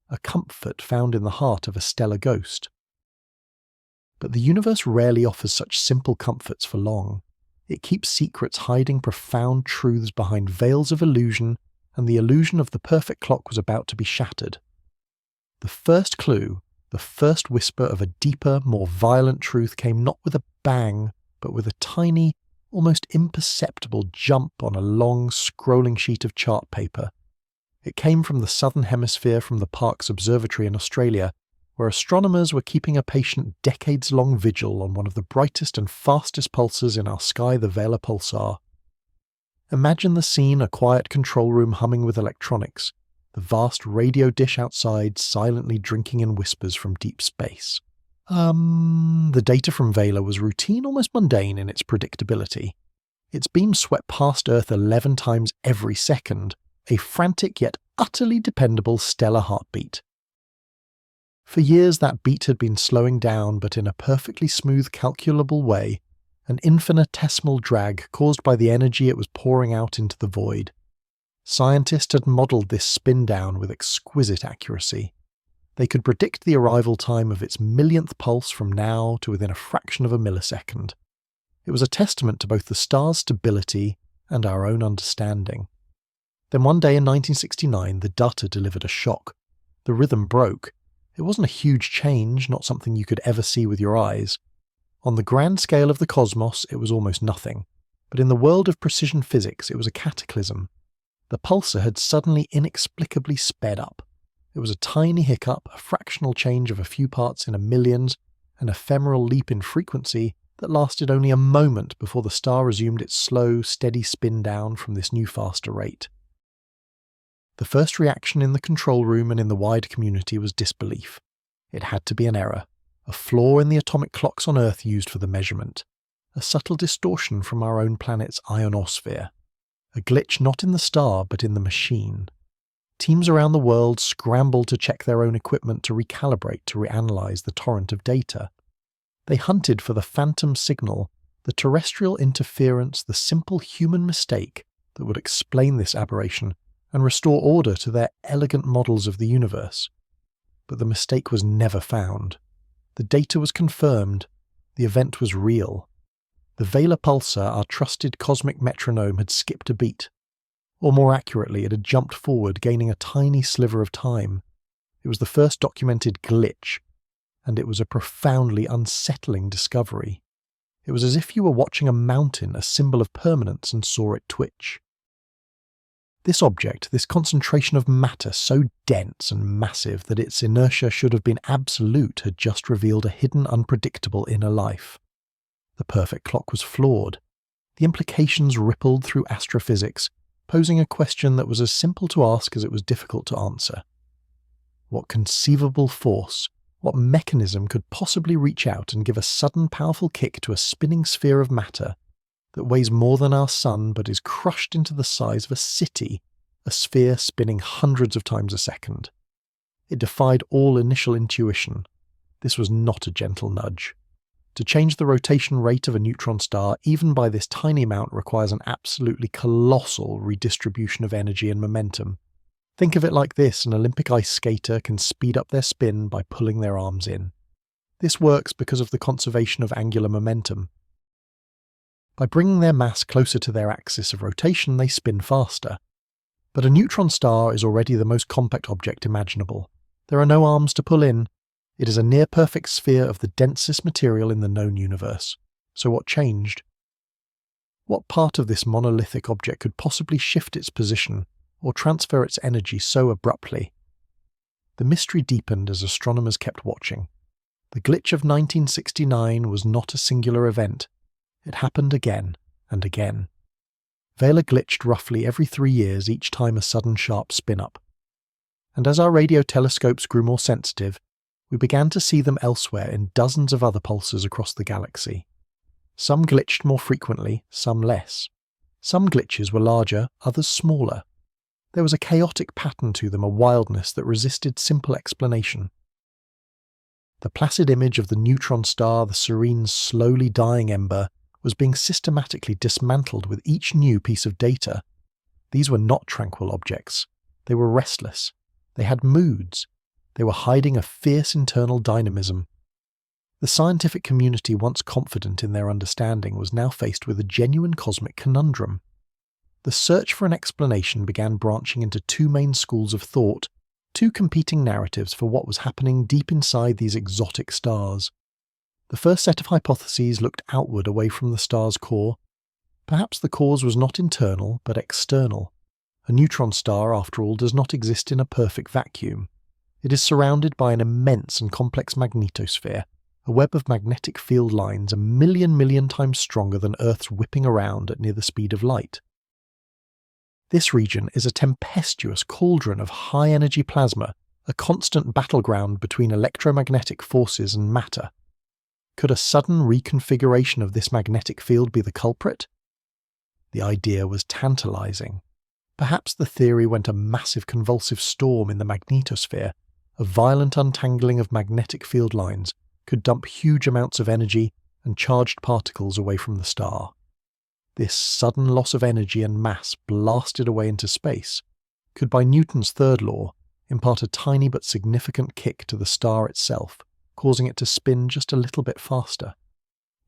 a comfort found in the heart of a stellar ghost. But the universe rarely offers such simple comforts for long. It keeps secrets hiding profound truths behind veils of illusion, and the illusion of the perfect clock was about to be shattered. The first clue, the first whisper of a deeper, more violent truth came not with a bang, but with a tiny, almost imperceptible jump on a long, scrolling sheet of chart paper. It came from the southern hemisphere, from the Parkes Observatory in Australia, where astronomers were keeping a patient decades-long vigil on one of the brightest and fastest pulsars in our sky, the Vela pulsar. Imagine the scene, a quiet control room humming with electronics, the vast radio dish outside silently drinking in whispers from deep space. The data from Vela was routine, almost mundane in its predictability. Its beam swept past Earth 11 times every second, a frantic yet utterly dependable stellar heartbeat. For years that beat had been slowing down, but in a perfectly smooth, calculable way, an infinitesimal drag caused by the energy it was pouring out into the void. Scientists had modelled this spin down with exquisite accuracy. They could predict the arrival time of its millionth pulse from now to within a fraction of a millisecond. It was a testament to both the star's stability and our own understanding. Then one day in 1969, the data delivered a shock. The rhythm broke. It wasn't a huge change, not something you could ever see with your eyes. On the grand scale of the cosmos, it was almost nothing. But in the world of precision physics, it was a cataclysm. The pulsar had suddenly inexplicably sped up. It was a tiny hiccup, a fractional change of a few parts in a millions, an ephemeral leap in frequency that lasted only a moment before the star resumed its slow, steady spin down from this new faster rate. The first reaction in the control room and in the wide community was disbelief. It had to be an error, a flaw in the atomic clocks on Earth used for the measurement, a subtle distortion from our own planet's ionosphere, a glitch not in the star but in the machine. Teams around the world scrambled to check their own equipment, to recalibrate, to reanalyze the torrent of data. They hunted for the phantom signal, the terrestrial interference, the simple human mistake that would explain this aberration and restore order to their elegant models of the universe. But the mistake was never found. The data was confirmed. The event was real. The Vela pulsar, our trusted cosmic metronome, had skipped a beat. Or more accurately, it had jumped forward, gaining a tiny sliver of time. It was the first documented glitch, and it was a profoundly unsettling discovery. It was as if you were watching a mountain, a symbol of permanence, and saw it twitch. This object, this concentration of matter so dense and massive that its inertia should have been absolute, had just revealed a hidden, unpredictable inner life. The perfect clock was flawed. The implications rippled through astrophysics, posing a question that was as simple to ask as it was difficult to answer. What conceivable force, what mechanism could possibly reach out and give a sudden powerful kick to a spinning sphere of matter that weighs more than our sun but is crushed into the size of a city, a sphere spinning hundreds of times a second? It defied all initial intuition. This was not a gentle nudge. To change the rotation rate of a neutron star, even by this tiny amount, requires an absolutely colossal redistribution of energy and momentum. Think of it like this: an Olympic ice skater can speed up their spin by pulling their arms in. This works because of the conservation of angular momentum. By bringing their mass closer to their axis of rotation, they spin faster. But a neutron star is already the most compact object imaginable. There are no arms to pull in. It is a near-perfect sphere of the densest material in the known universe. So what changed? What part of this monolithic object could possibly shift its position or transfer its energy so abruptly? The mystery deepened as astronomers kept watching. The glitch of 1969 was not a singular event. It happened again and again. Vela glitched roughly every 3 years, each time a sudden sharp spin-up. And as our radio telescopes grew more sensitive, we began to see them elsewhere in dozens of other pulsars across the galaxy. Some glitched more frequently, some less. Some glitches were larger, others smaller. There was a chaotic pattern to them, a wildness that resisted simple explanation. The placid image of the neutron star, the serene, slowly dying ember, was being systematically dismantled with each new piece of data. These were not tranquil objects. They were restless. They had moods. They were hiding a fierce internal dynamism. The scientific community, once confident in their understanding, was now faced with a genuine cosmic conundrum. The search for an explanation began branching into two main schools of thought, two competing narratives for what was happening deep inside these exotic stars. The first set of hypotheses looked outward, away from the star's core. Perhaps the cause was not internal, but external. A neutron star, after all, does not exist in a perfect vacuum. It is surrounded by an immense and complex magnetosphere, a web of magnetic field lines a million times stronger than Earth's whipping around at near the speed of light. This region is a tempestuous cauldron of high-energy plasma, a constant battleground between electromagnetic forces and matter. Could a sudden reconfiguration of this magnetic field be the culprit? The idea was tantalizing. Perhaps the theory went a massive convulsive storm in the magnetosphere. A violent untangling of magnetic field lines could dump huge amounts of energy and charged particles away from the star. This sudden loss of energy and mass blasted away into space could, by Newton's third law, impart a tiny but significant kick to the star itself, causing it to spin just a little bit faster.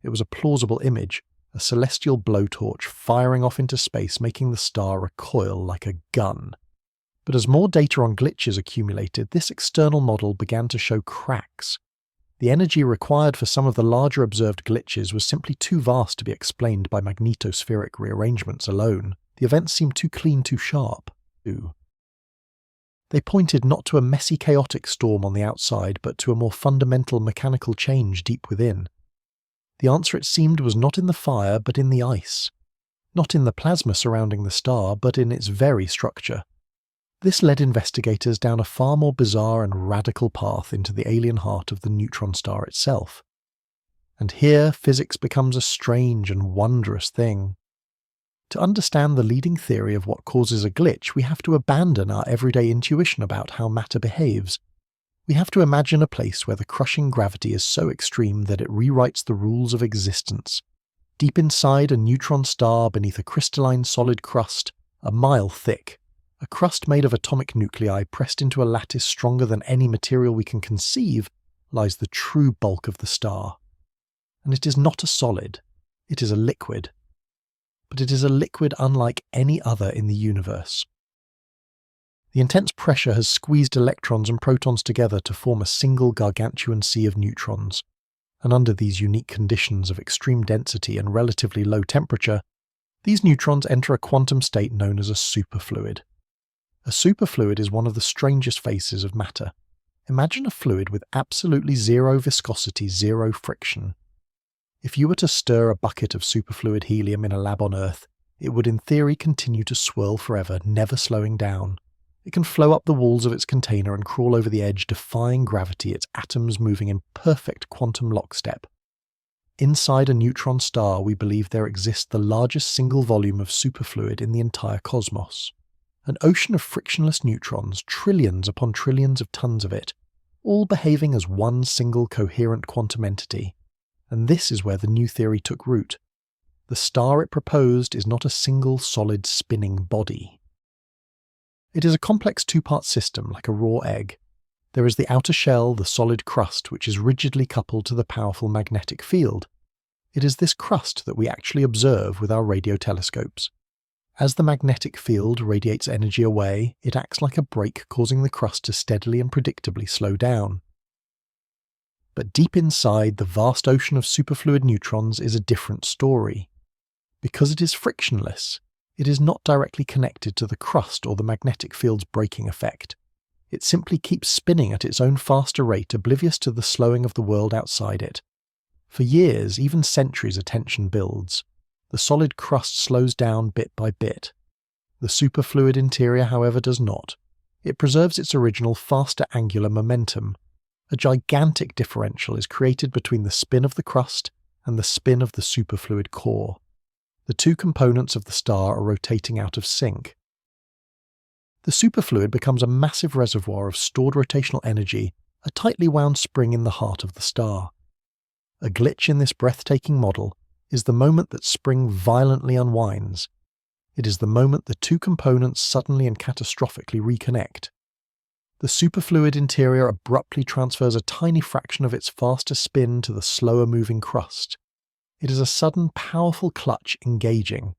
It was a plausible image, a celestial blowtorch firing off into space, making the star recoil like a gun. But as more data on glitches accumulated, this external model began to show cracks. The energy required for some of the larger observed glitches was simply too vast to be explained by magnetospheric rearrangements alone. The events seemed too clean, too sharp. They pointed not to a messy, chaotic storm on the outside, but to a more fundamental mechanical change deep within. The answer, it seemed, was not in the fire, but in the ice. Not in the plasma surrounding the star, but in its very structure. This led investigators down a far more bizarre and radical path into the alien heart of the neutron star itself. And here physics becomes a strange and wondrous thing. To understand the leading theory of what causes a glitch, we have to abandon our everyday intuition about how matter behaves. We have to imagine a place where the crushing gravity is so extreme that it rewrites the rules of existence. Deep inside a neutron star, beneath a crystalline solid crust, a mile thick, a crust made of atomic nuclei pressed into a lattice stronger than any material we can conceive, lies the true bulk of the star. And it is not a solid, it is a liquid. But it is a liquid unlike any other in the universe. The intense pressure has squeezed electrons and protons together to form a single gargantuan sea of neutrons, and under these unique conditions of extreme density and relatively low temperature, these neutrons enter a quantum state known as a superfluid. A superfluid is one of the strangest faces of matter. Imagine a fluid with absolutely zero viscosity, zero friction. If you were to stir a bucket of superfluid helium in a lab on Earth, it would in theory continue to swirl forever, never slowing down. It can flow up the walls of its container and crawl over the edge, defying gravity, its atoms moving in perfect quantum lockstep. Inside a neutron star, we believe there exists the largest single volume of superfluid in the entire cosmos. An ocean of frictionless neutrons, trillions upon trillions of tons of it, all behaving as one single coherent quantum entity. And this is where the new theory took root. The star it proposed is not a single solid spinning body. It is a complex two-part system like a raw egg. There is the outer shell, the solid crust, which is rigidly coupled to the powerful magnetic field. It is this crust that we actually observe with our radio telescopes. As the magnetic field radiates energy away, it acts like a brake, causing the crust to steadily and predictably slow down. But deep inside the vast ocean of superfluid neutrons is a different story. Because it is frictionless, it is not directly connected to the crust or the magnetic field's braking effect. It simply keeps spinning at its own faster rate, oblivious to the slowing of the world outside it. For years, even centuries, attention builds. The solid crust slows down bit by bit. The superfluid interior, however, does not. It preserves its original faster angular momentum. A gigantic differential is created between the spin of the crust and the spin of the superfluid core. The two components of the star are rotating out of sync. The superfluid becomes a massive reservoir of stored rotational energy, a tightly wound spring in the heart of the star. A glitch in this breathtaking model is the moment that spring violently unwinds. It is the moment the two components suddenly and catastrophically reconnect. The superfluid interior abruptly transfers a tiny fraction of its faster spin to the slower moving crust. It is a sudden, powerful clutch engaging.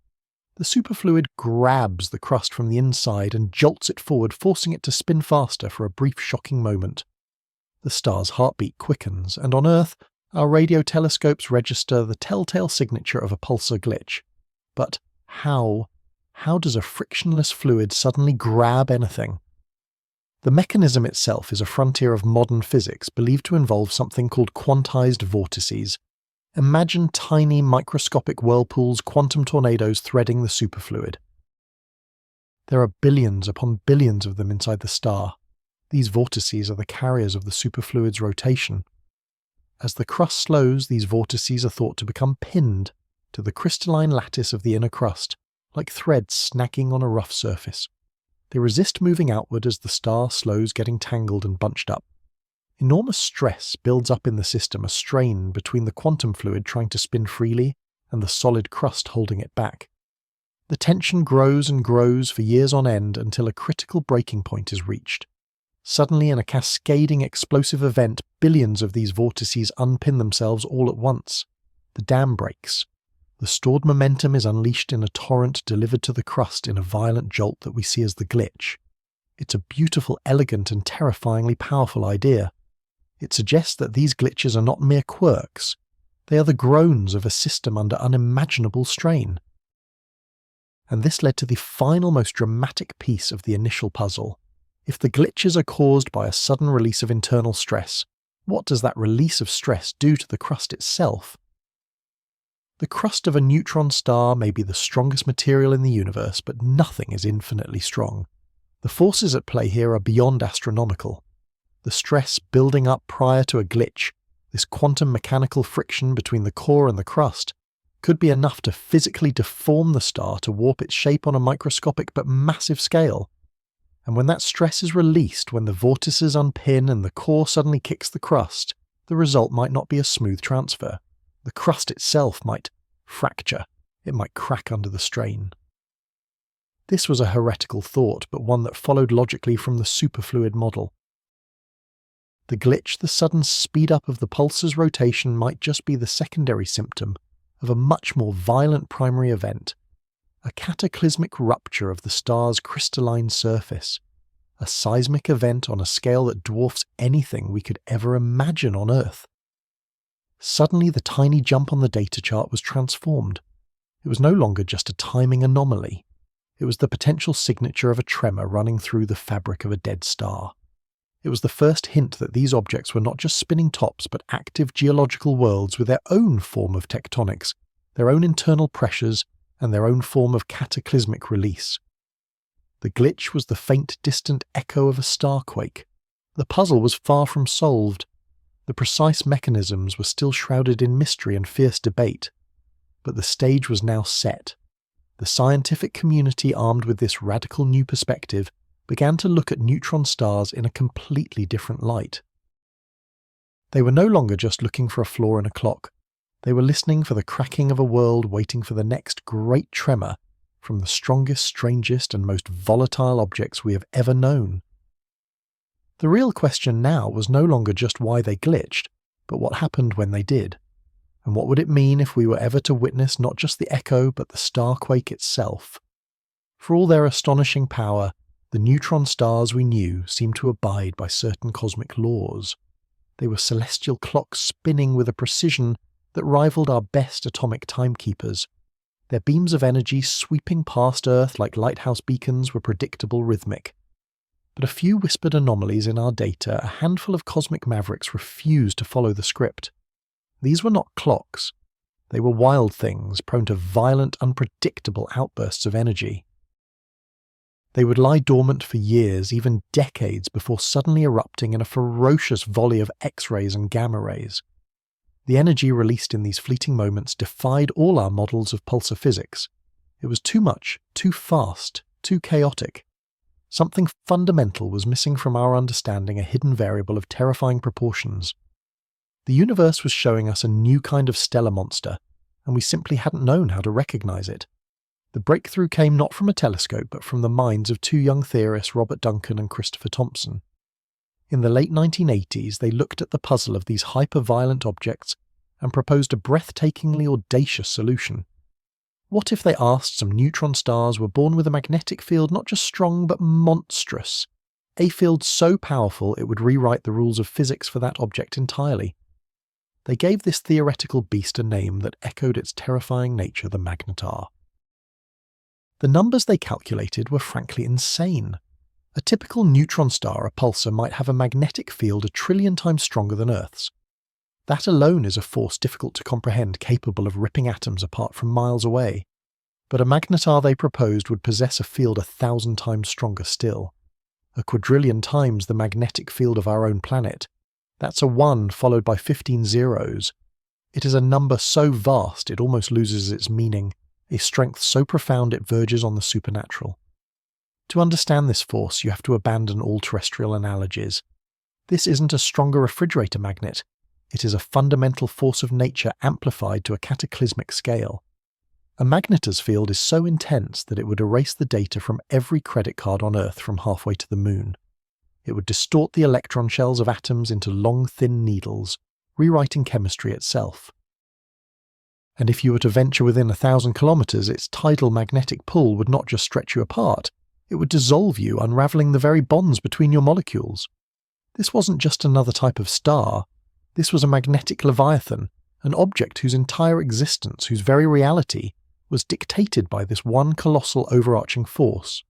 The superfluid grabs the crust from the inside and jolts it forward, forcing it to spin faster for a brief, shocking moment. The star's heartbeat quickens, and on Earth, our radio telescopes register the telltale signature of a pulsar glitch. But how? How does a frictionless fluid suddenly grab anything? The mechanism itself is a frontier of modern physics believed to involve something called quantized vortices. Imagine tiny microscopic whirlpools, quantum tornadoes threading the superfluid. There are billions upon billions of them inside the star. These vortices are the carriers of the superfluid's rotation. As the crust slows, these vortices are thought to become pinned to the crystalline lattice of the inner crust, like threads snagging on a rough surface. They resist moving outward as the star slows getting tangled and bunched up. Enormous stress builds up in the system, a strain between the quantum fluid trying to spin freely and the solid crust holding it back. The tension grows and grows for years on end until a critical breaking point is reached. Suddenly, in a cascading explosive event, billions of these vortices unpin themselves all at once. The dam breaks. The stored momentum is unleashed in a torrent delivered to the crust in a violent jolt that we see as the glitch. It's a beautiful, elegant, and terrifyingly powerful idea. It suggests that these glitches are not mere quirks. They are the groans of a system under unimaginable strain. And this led to the final, most dramatic piece of the initial puzzle. If the glitches are caused by a sudden release of internal stress, what does that release of stress do to the crust itself? The crust of a neutron star may be the strongest material in the universe, but nothing is infinitely strong. The forces at play here are beyond astronomical. The stress building up prior to a glitch, this quantum mechanical friction between the core and the crust, could be enough to physically deform the star to warp its shape on a microscopic but massive scale. And when that stress is released, when the vortices unpin and the core suddenly kicks the crust, the result might not be a smooth transfer. The crust itself might fracture. It might crack under the strain. This was a heretical thought, but one that followed logically from the superfluid model. The glitch, the sudden speed up of the pulsar's rotation, might just be the secondary symptom of a much more violent primary event. A cataclysmic rupture of the star's crystalline surface, a seismic event on a scale that dwarfs anything we could ever imagine on Earth. Suddenly the tiny jump on the data chart was transformed. It was no longer just a timing anomaly. It was the potential signature of a tremor running through the fabric of a dead star. It was the first hint that these objects were not just spinning tops but active geological worlds with their own form of tectonics, their own internal pressures, and their own form of cataclysmic release. The glitch was the faint, distant echo of a starquake. The puzzle was far from solved. The precise mechanisms were still shrouded in mystery and fierce debate. But the stage was now set. The scientific community, armed with this radical new perspective, began to look at neutron stars in a completely different light. They were no longer just looking for a flaw in a clock. They were listening for the cracking of a world waiting for the next great tremor from the strongest, strangest, and most volatile objects we have ever known. The real question now was no longer just why they glitched, but what happened when they did. And what would it mean if we were ever to witness not just the echo but the starquake itself? For all their astonishing power, the neutron stars we knew seemed to abide by certain cosmic laws. They were celestial clocks spinning with a precision that rivaled our best atomic timekeepers. Their beams of energy sweeping past Earth like lighthouse beacons were predictable, rhythmic. But a few whispered anomalies in our data, a handful of cosmic mavericks refused to follow the script. These were not clocks. They were wild things, prone to violent, unpredictable outbursts of energy. They would lie dormant for years, even decades, before suddenly erupting in a ferocious volley of X-rays and gamma rays. The energy released in these fleeting moments defied all our models of pulsar physics. It was too much, too fast, too chaotic. Something fundamental was missing from our understanding, a hidden variable of terrifying proportions. The universe was showing us a new kind of stellar monster, and we simply hadn't known how to recognize it. The breakthrough came not from a telescope, but from the minds of two young theorists, Robert Duncan and Christopher Thompson. In the late 1980s, they looked at the puzzle of these hyper-violent objects and proposed a breathtakingly audacious solution. What if they asked some neutron stars were born with a magnetic field not just strong but monstrous, a field so powerful it would rewrite the rules of physics for that object entirely? They gave this theoretical beast a name that echoed its terrifying nature, the Magnetar. The numbers they calculated were frankly insane. A typical neutron star, a pulsar, might have a magnetic field 1 trillion times stronger than Earth's. That alone is a force difficult to comprehend, capable of ripping atoms apart from miles away. But a magnetar they proposed would possess a field 1,000 times stronger still. 1 quadrillion times the magnetic field of our own planet. That's a 1 followed by 15 zeros. It is a number so vast it almost loses its meaning, a strength so profound it verges on the supernatural. To understand this force, you have to abandon all terrestrial analogies. This isn't a stronger refrigerator magnet. It is a fundamental force of nature amplified to a cataclysmic scale. A magnetar's field is so intense that it would erase the data from every credit card on Earth from halfway to the moon. It would distort the electron shells of atoms into long, thin needles, rewriting chemistry itself. And if you were to venture within 1,000 kilometers, its tidal magnetic pull would not just stretch you apart, it would dissolve you, unraveling the very bonds between your molecules. This wasn't just another type of star. This was a magnetic leviathan, an object whose entire existence, whose very reality, was dictated by this one colossal overarching force.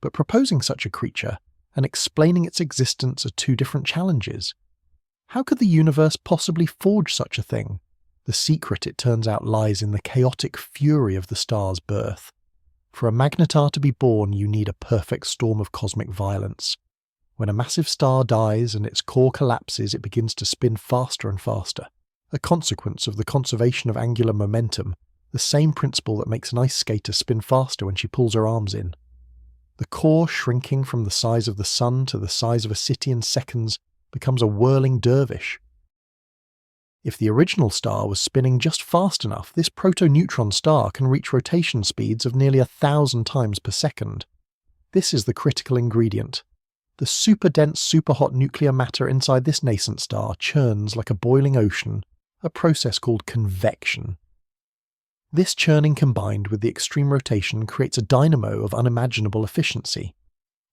But proposing such a creature and explaining its existence are two different challenges. How could the universe possibly forge such a thing? The secret, it turns out, lies in the chaotic fury of the star's birth. For a magnetar to be born, you need a perfect storm of cosmic violence. When a massive star dies and its core collapses, it begins to spin faster and faster, a consequence of the conservation of angular momentum, the same principle that makes an ice skater spin faster when she pulls her arms in. The core, shrinking from the size of the sun to the size of a city in seconds, becomes a whirling dervish. If the original star was spinning just fast enough, this proto-neutron star can reach rotation speeds of nearly 1,000 times per second. This is the critical ingredient. The super-dense, super-hot nuclear matter inside this nascent star churns like a boiling ocean, a process called convection. This churning combined with the extreme rotation creates a dynamo of unimaginable efficiency.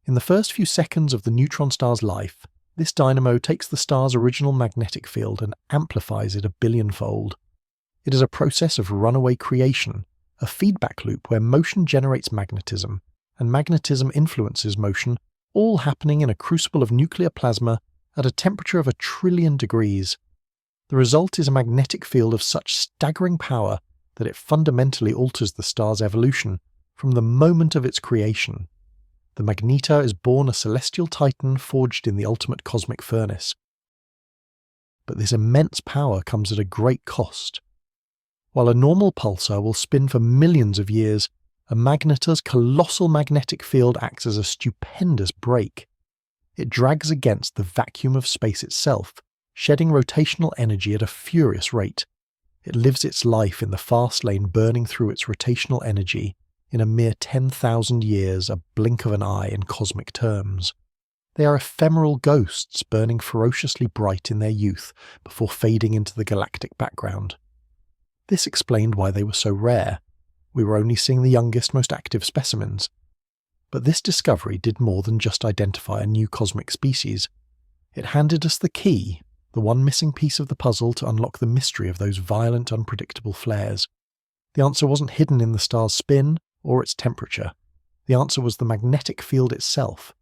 In the first few seconds of the neutron star's life, this dynamo takes the star's original magnetic field and amplifies it 1 billion-fold. It is a process of runaway creation, a feedback loop where motion generates magnetism, and magnetism influences motion, all happening in a crucible of nuclear plasma at a temperature of 1 trillion degrees. The result is a magnetic field of such staggering power that it fundamentally alters the star's evolution from the moment of its creation. The Magnetar is born a celestial titan forged in the ultimate cosmic furnace. But this immense power comes at a great cost. While a normal pulsar will spin for millions of years, a magnetar's colossal magnetic field acts as a stupendous brake. It drags against the vacuum of space itself, shedding rotational energy at a furious rate. It lives its life in the fast lane, burning through its rotational energy in a mere 10,000 years, a blink of an eye in cosmic terms. They are ephemeral ghosts burning ferociously bright in their youth before fading into the galactic background. This explained why they were so rare. We were only seeing the youngest, most active specimens. But this discovery did more than just identify a new cosmic species. It handed us the key, the one missing piece of the puzzle to unlock the mystery of those violent, unpredictable flares. The answer wasn't hidden in the star's spin or its temperature. The answer was the magnetic field itself.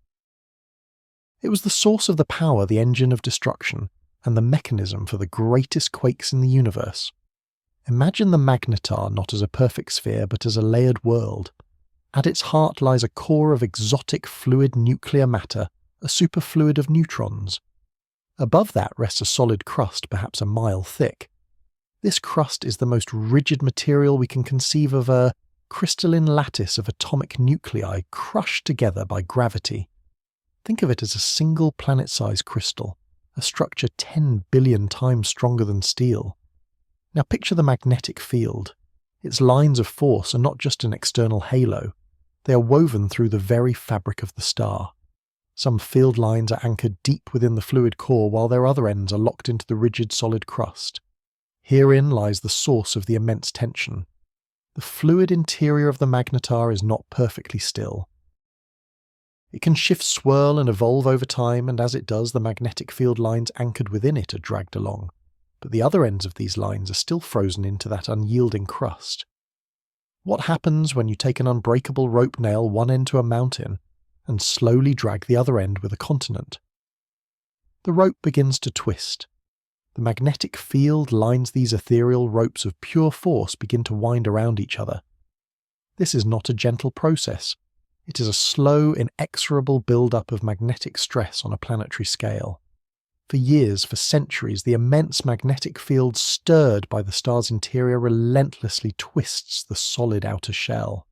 It was the source of the power, the engine of destruction, and the mechanism for the greatest quakes in the universe. Imagine the Magnetar not as a perfect sphere, but as a layered world. At its heart lies a core of exotic fluid nuclear matter, a superfluid of neutrons. Above that rests a solid crust, perhaps a mile thick. This crust is the most rigid material we can conceive of, a crystalline lattice of atomic nuclei crushed together by gravity. Think of it as a single planet-sized crystal, a structure 10 billion times stronger than steel. Now picture the magnetic field. Its lines of force are not just an external halo. They are woven through the very fabric of the star. Some field lines are anchored deep within the fluid core, while their other ends are locked into the rigid solid crust. Herein lies the source of the immense tension. The fluid interior of the Magnetar is not perfectly still. It can shift, swirl, and evolve over time, and as it does, the magnetic field lines anchored within it are dragged along. But the other ends of these lines are still frozen into that unyielding crust. What happens when you take an unbreakable rope, nail one end to a mountain, and slowly drag the other end with a continent? The rope begins to twist. The magnetic field lines these ethereal ropes of pure force begin to wind around each other. This is not a gentle process. It is a slow, inexorable build-up of magnetic stress on a planetary scale. For years, for centuries, the immense magnetic field stirred by the star's interior relentlessly twists the solid outer shell.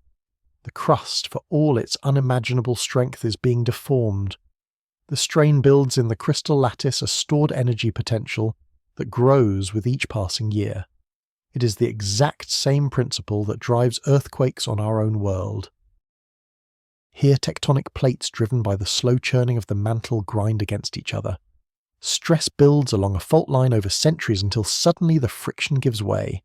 The crust, for all its unimaginable strength, is being deformed. The strain builds in the crystal lattice a stored energy potential that grows with each passing year. It is the exact same principle that drives earthquakes on our own world. Here tectonic plates driven by the slow churning of the mantle grind against each other. Stress builds along a fault line over centuries until suddenly the friction gives way.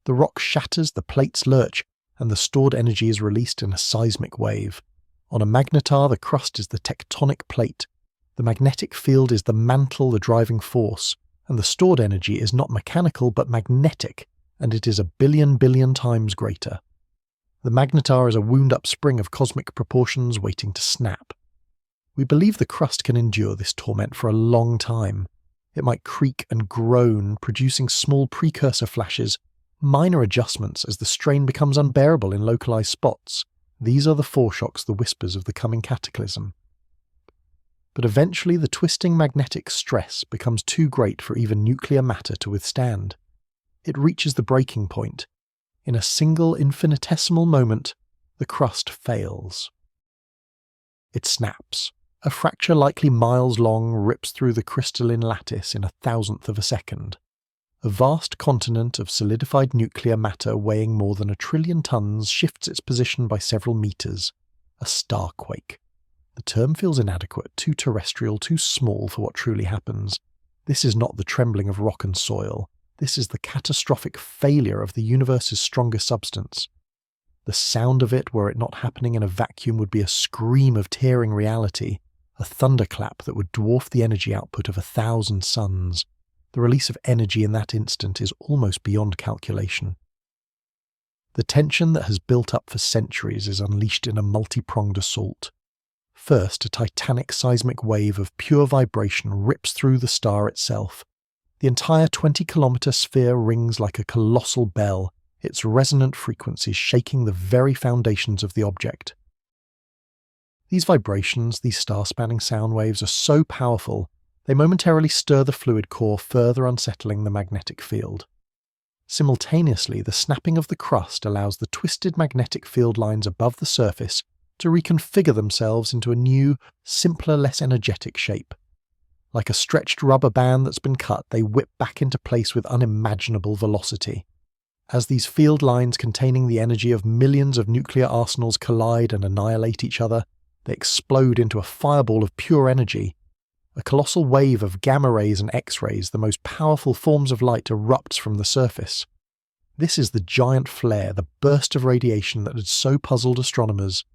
The rock shatters, the plates lurch, and the stored energy is released in a seismic wave. On a Magnetar, the crust is the tectonic plate. The magnetic field is the mantle, the driving force, and the stored energy is not mechanical but magnetic, and it is a billion times greater. The Magnetar is a wound-up spring of cosmic proportions waiting to snap. We believe the crust can endure this torment for a long time. It might creak and groan, producing small precursor flashes, minor adjustments as the strain becomes unbearable in localized spots. These are the foreshocks, the whispers of the coming cataclysm. But eventually the twisting magnetic stress becomes too great for even nuclear matter to withstand. It reaches the breaking point. In a single infinitesimal moment, the crust fails. It snaps. A fracture likely miles long rips through the crystalline lattice in a thousandth of a second. A vast continent of solidified nuclear matter weighing more than 1 trillion tons shifts its position by several meters. A starquake. The term feels inadequate, too terrestrial, too small for what truly happens. This is not the trembling of rock and soil. This is the catastrophic failure of the universe's strongest substance. The sound of it, were it not happening in a vacuum, would be a scream of tearing reality, a thunderclap that would dwarf the energy output of 1,000 suns. The release of energy in that instant is almost beyond calculation. The tension that has built up for centuries is unleashed in a multi-pronged assault. First, a titanic seismic wave of pure vibration rips through the star itself. The entire 20-kilometer sphere rings like a colossal bell, its resonant frequencies shaking the very foundations of the object. These vibrations, these star-spanning sound waves, are so powerful, they momentarily stir the fluid core, further unsettling the magnetic field. Simultaneously, the snapping of the crust allows the twisted magnetic field lines above the surface to reconfigure themselves into a new, simpler, less energetic shape. Like a stretched rubber band that's been cut, they whip back into place with unimaginable velocity. As these field lines containing the energy of millions of nuclear arsenals collide and annihilate each other, they explode into a fireball of pure energy. A colossal wave of gamma rays and X-rays, the most powerful forms of light, erupts from the surface. This is the giant flare, the burst of radiation that had so puzzled astronomers.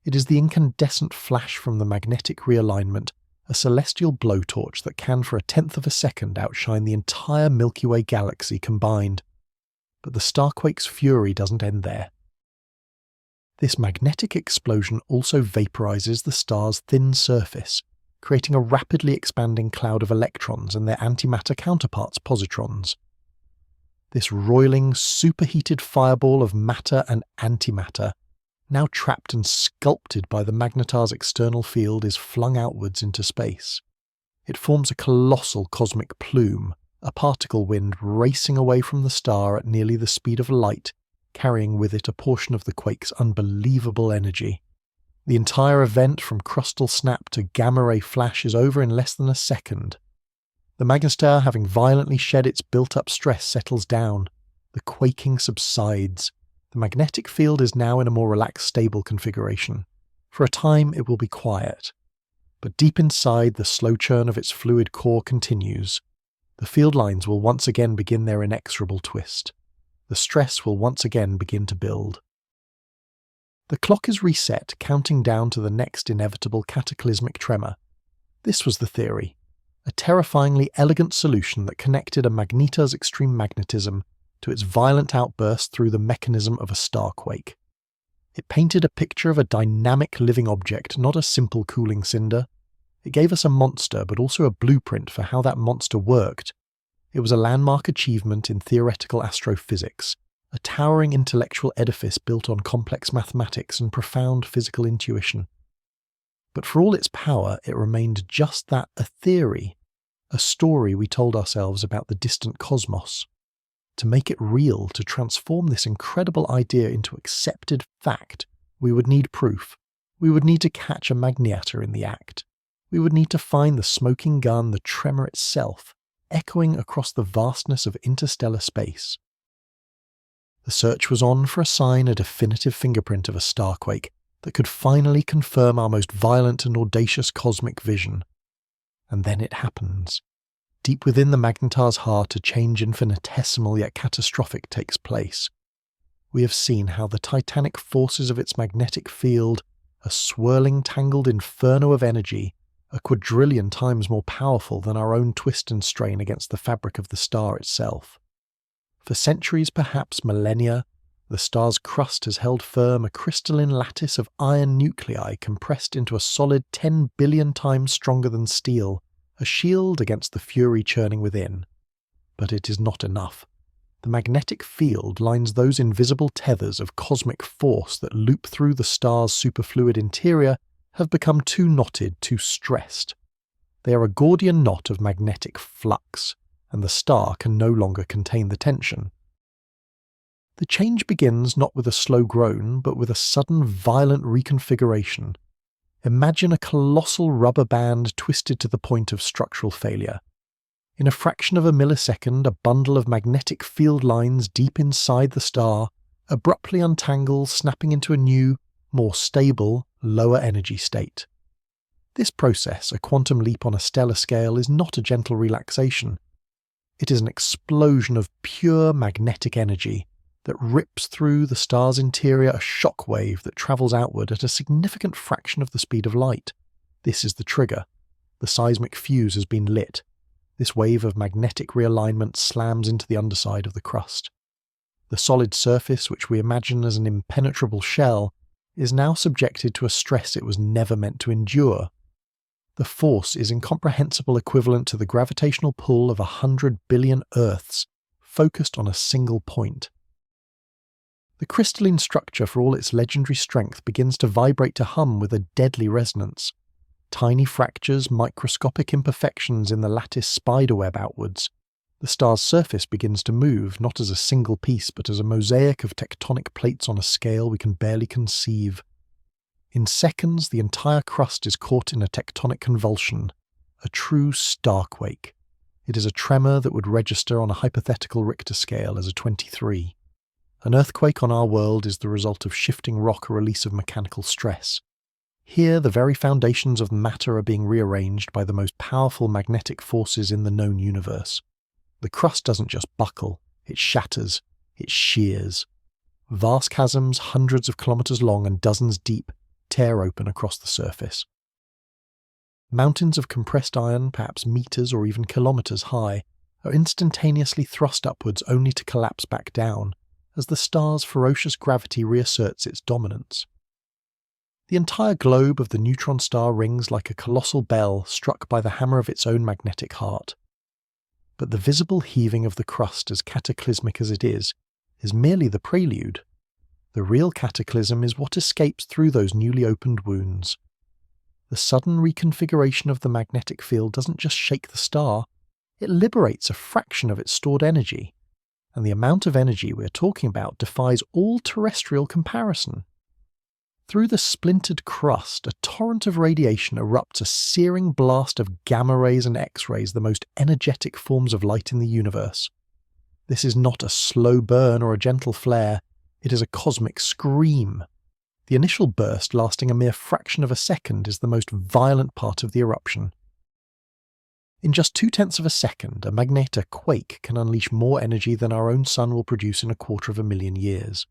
It is the incandescent flash from the magnetic realignment, a celestial blowtorch that can for a tenth of a second outshine the entire Milky Way galaxy combined. But the Starquake's fury doesn't end there. This magnetic explosion also vaporizes the star's thin surface, creating a rapidly expanding cloud of electrons and their antimatter counterparts, positrons. This roiling, superheated fireball of matter and antimatter, now trapped and sculpted by the magnetar's external field, is flung outwards into space. It forms a colossal cosmic plume, a particle wind racing away from the star at nearly the speed of light, carrying with it a portion of the quake's unbelievable energy. The entire event from crustal snap to gamma-ray flash is over in less than a second. The Magnetar, having violently shed its built-up stress, settles down. The quaking subsides. The magnetic field is now in a more relaxed, stable configuration. For a time it will be quiet. But deep inside, the slow churn of its fluid core continues. The field lines will once again begin their inexorable twist. The stress will once again begin to build. The clock is reset, counting down to the next inevitable cataclysmic tremor. This was the theory. A terrifyingly elegant solution that connected a magnetar's extreme magnetism to its violent outburst through the mechanism of a starquake. It painted a picture of a dynamic living object, not a simple cooling cinder. It gave us a monster, but also a blueprint for how that monster worked. It was a landmark achievement in theoretical astrophysics, a towering intellectual edifice built on complex mathematics and profound physical intuition. But for all its power, it remained just that, a theory, a story we told ourselves about the distant cosmos. To make it real, to transform this incredible idea into accepted fact, we would need proof. We would need to catch a Magnetar in the act. We would need to find the smoking gun, the tremor itself, echoing across the vastness of interstellar space. The search was on for a sign, a definitive fingerprint of a starquake that could finally confirm our most violent and audacious cosmic vision. And then it happens. Deep within the Magnetar's heart, a change infinitesimal yet catastrophic takes place. We have seen how the titanic forces of its magnetic field, a swirling, tangled inferno of energy, a quadrillion times more powerful than our own twist and strain against the fabric of the star itself. For centuries, perhaps millennia, the star's crust has held firm, a crystalline lattice of iron nuclei compressed into a solid 10 billion times stronger than steel, a shield against the fury churning within. But it is not enough. The magnetic field lines those invisible tethers of cosmic force that loop through the star's superfluid interior have become too knotted, too stressed. They are a Gordian knot of magnetic flux, and the star can no longer contain the tension. The change begins not with a slow groan, but with a sudden violent reconfiguration. Imagine a colossal rubber band twisted to the point of structural failure. In a fraction of a millisecond, a bundle of magnetic field lines deep inside the star abruptly untangle, snapping into a new, more stable, lower energy state. This process, a quantum leap on a stellar scale, is not a gentle relaxation. It is an explosion of pure magnetic energy that rips through the star's interior, a shock wave that travels outward at a significant fraction of the speed of light. This is the trigger. The seismic fuse has been lit. This wave of magnetic realignment slams into the underside of the crust. The solid surface, which we imagine as an impenetrable shell, is now subjected to a stress it was never meant to endure. The force is incomprehensible equivalent to the gravitational pull of 100 billion Earths, focused on a single point. The crystalline structure, for all its legendary strength, begins to vibrate to hum with a deadly resonance. Tiny fractures, microscopic imperfections in the lattice spiderweb outwards. The star's surface begins to move, not as a single piece, but as a mosaic of tectonic plates on a scale we can barely conceive. In seconds, the entire crust is caught in a tectonic convulsion, a true starquake. It is a tremor that would register on a hypothetical Richter scale as a 23. An earthquake on our world is the result of shifting rock or release of mechanical stress. Here, the very foundations of matter are being rearranged by the most powerful magnetic forces in the known universe. The crust doesn't just buckle, it shatters, it shears. Vast chasms, hundreds of kilometers long and dozens deep, tear open across the surface. Mountains of compressed iron, perhaps meters or even kilometers high, are instantaneously thrust upwards only to collapse back down, as the star's ferocious gravity reasserts its dominance. The entire globe of the neutron star rings like a colossal bell struck by the hammer of its own magnetic heart. But the visible heaving of the crust, as cataclysmic as it is merely the prelude. The real cataclysm is what escapes through those newly opened wounds. The sudden reconfiguration of the magnetic field doesn't just shake the star, it liberates a fraction of its stored energy, and the amount of energy we're talking about defies all terrestrial comparison. Through the splintered crust, a torrent of radiation erupts, a searing blast of gamma rays and X-rays, the most energetic forms of light in the universe. This is not a slow burn or a gentle flare, it is a cosmic scream. The initial burst, lasting a mere fraction of a second, is the most violent part of the eruption. In just 0.2 of a second, a Magnetar quake can unleash more energy than our own sun will produce in 250,000 years.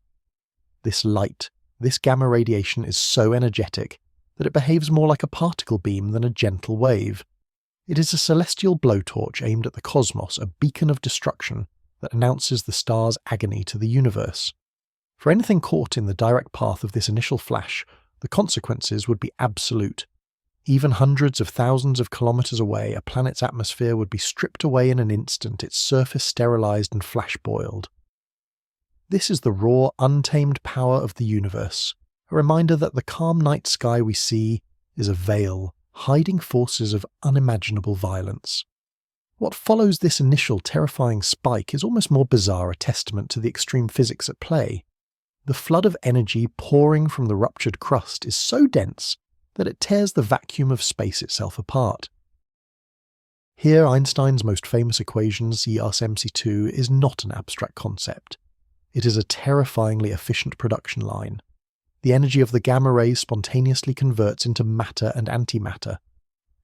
This light, this gamma radiation is so energetic that it behaves more like a particle beam than a gentle wave. It is a celestial blowtorch aimed at the cosmos, a beacon of destruction that announces the star's agony to the universe. For anything caught in the direct path of this initial flash, the consequences would be absolute. Even hundreds of thousands of kilometers away, a planet's atmosphere would be stripped away in an instant, its surface sterilized and flash-boiled. This is the raw, untamed power of the universe, a reminder that the calm night sky we see is a veil, hiding forces of unimaginable violence. What follows this initial terrifying spike is almost more bizarre, a testament to the extreme physics at play. The flood of energy pouring from the ruptured crust is so dense that it tears the vacuum of space itself apart. Here, Einstein's most famous equation, C=mc2, is not an abstract concept. It is a terrifyingly efficient production line. The energy of the gamma rays spontaneously converts into matter and antimatter.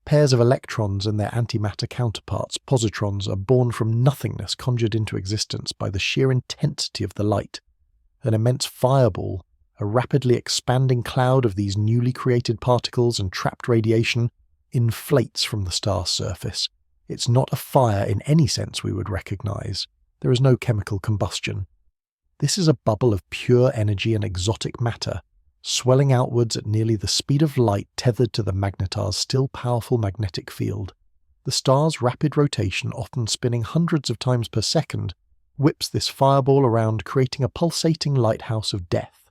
Pairs of electrons and their antimatter counterparts, positrons, are born from nothingness conjured into existence by the sheer intensity of the light. An immense fireball, a rapidly expanding cloud of these newly created particles and trapped radiation, inflates from the star's surface. It's not a fire in any sense we would recognize. There is no chemical combustion. This is a bubble of pure energy and exotic matter, swelling outwards at nearly the speed of light tethered to the magnetar's still powerful magnetic field. The star's rapid rotation, often spinning hundreds of times per second, whips this fireball around, creating a pulsating lighthouse of death.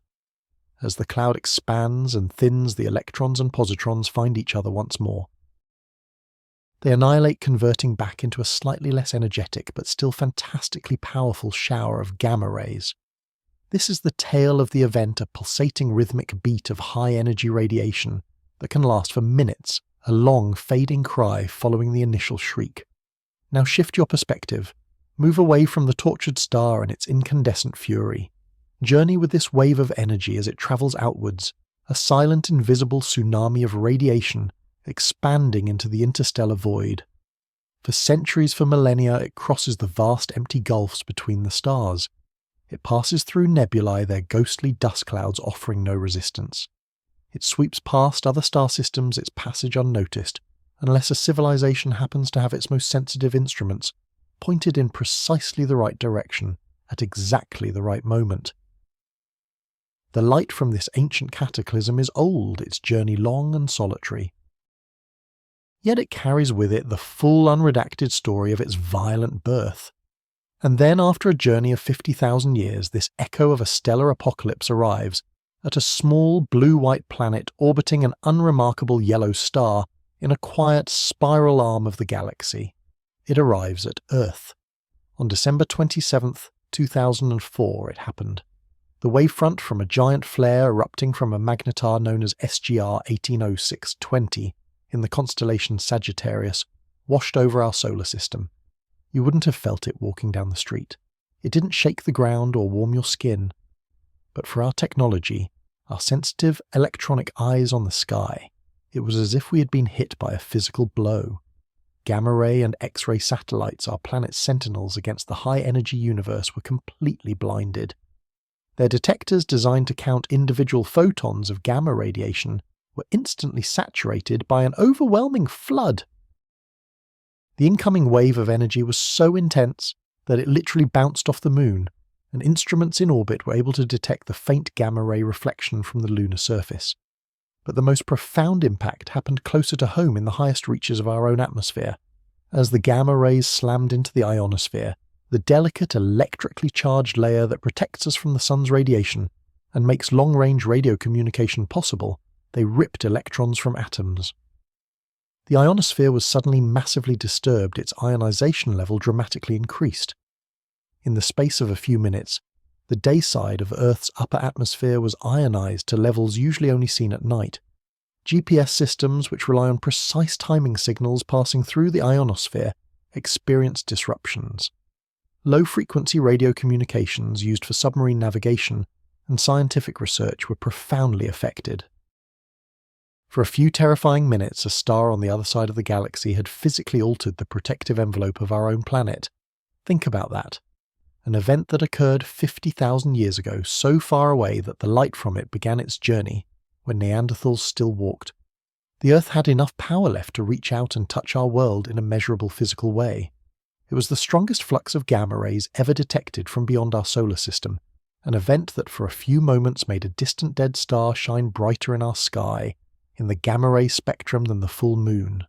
As the cloud expands and thins, the electrons and positrons find each other once more. They annihilate, converting back into a slightly less energetic but still fantastically powerful shower of gamma rays. This is the tale of the event, a pulsating rhythmic beat of high-energy radiation that can last for minutes, a long, fading cry following the initial shriek. Now shift your perspective. Move away from the tortured star and its incandescent fury. Journey with this wave of energy as it travels outwards, a silent, invisible tsunami of radiation expanding into the interstellar void. For centuries, for millennia, it crosses the vast empty gulfs between the stars. It passes through nebulae, their ghostly dust clouds offering no resistance. It sweeps past other star systems, its passage unnoticed, unless a civilization happens to have its most sensitive instruments pointed in precisely the right direction, at exactly the right moment. The light from this ancient cataclysm is old, its journey long and solitary. Yet it carries with it the full unredacted story of its violent birth. And then, after a journey of 50,000 years, this echo of a stellar apocalypse arrives at a small blue-white planet orbiting an unremarkable yellow star in a quiet spiral arm of the galaxy. It arrives at Earth. On December 27th, 2004, it happened. The wavefront from a giant flare erupting from a magnetar known as SGR 180620 in the constellation Sagittarius, washed over our solar system. You wouldn't have felt it walking down the street. It didn't shake the ground or warm your skin. But for our technology, our sensitive electronic eyes on the sky, it was as if we had been hit by a physical blow. Gamma-ray and X-ray satellites, our planet's sentinels against the high-energy universe, were completely blinded. Their detectors, designed to count individual photons of gamma radiation, were instantly saturated by an overwhelming flood. The incoming wave of energy was so intense that it literally bounced off the moon, and instruments in orbit were able to detect the faint gamma-ray reflection from the lunar surface. But the most profound impact happened closer to home in the highest reaches of our own atmosphere. As the gamma rays slammed into the ionosphere, the delicate electrically charged layer that protects us from the sun's radiation and makes long-range radio communication possible, they ripped electrons from atoms. The ionosphere was suddenly massively disturbed, its ionization level dramatically increased. In the space of a few minutes, the day side of Earth's upper atmosphere was ionized to levels usually only seen at night. GPS systems, which rely on precise timing signals passing through the ionosphere, experienced disruptions. Low-frequency radio communications used for submarine navigation and scientific research were profoundly affected. For a few terrifying minutes, a star on the other side of the galaxy had physically altered the protective envelope of our own planet. Think about that. An event that occurred 50,000 years ago, so far away that the light from it began its journey when Neanderthals still walked. The Earth had enough power left to reach out and touch our world in a measurable physical way. It was the strongest flux of gamma rays ever detected from beyond our solar system, an event that for a few moments made a distant dead star shine brighter in our sky, in the gamma-ray spectrum than the full moon.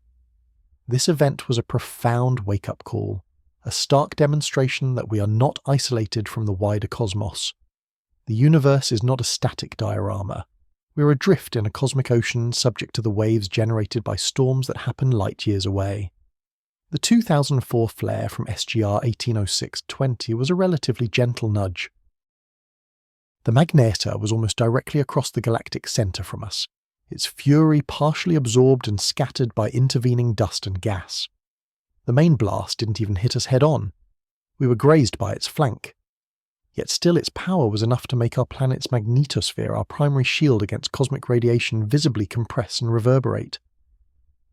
This event was a profound wake-up call, a stark demonstration that we are not isolated from the wider cosmos. The universe is not a static diorama. We are adrift in a cosmic ocean subject to the waves generated by storms that happen light years away. The 2004 flare from SGR 1806-20 was a relatively gentle nudge. The Magnetar was almost directly across the galactic centre from us, its fury partially absorbed and scattered by intervening dust and gas. The main blast didn't even hit us head-on. We were grazed by its flank. Yet still its power was enough to make our planet's magnetosphere, our primary shield against cosmic radiation, visibly compress and reverberate.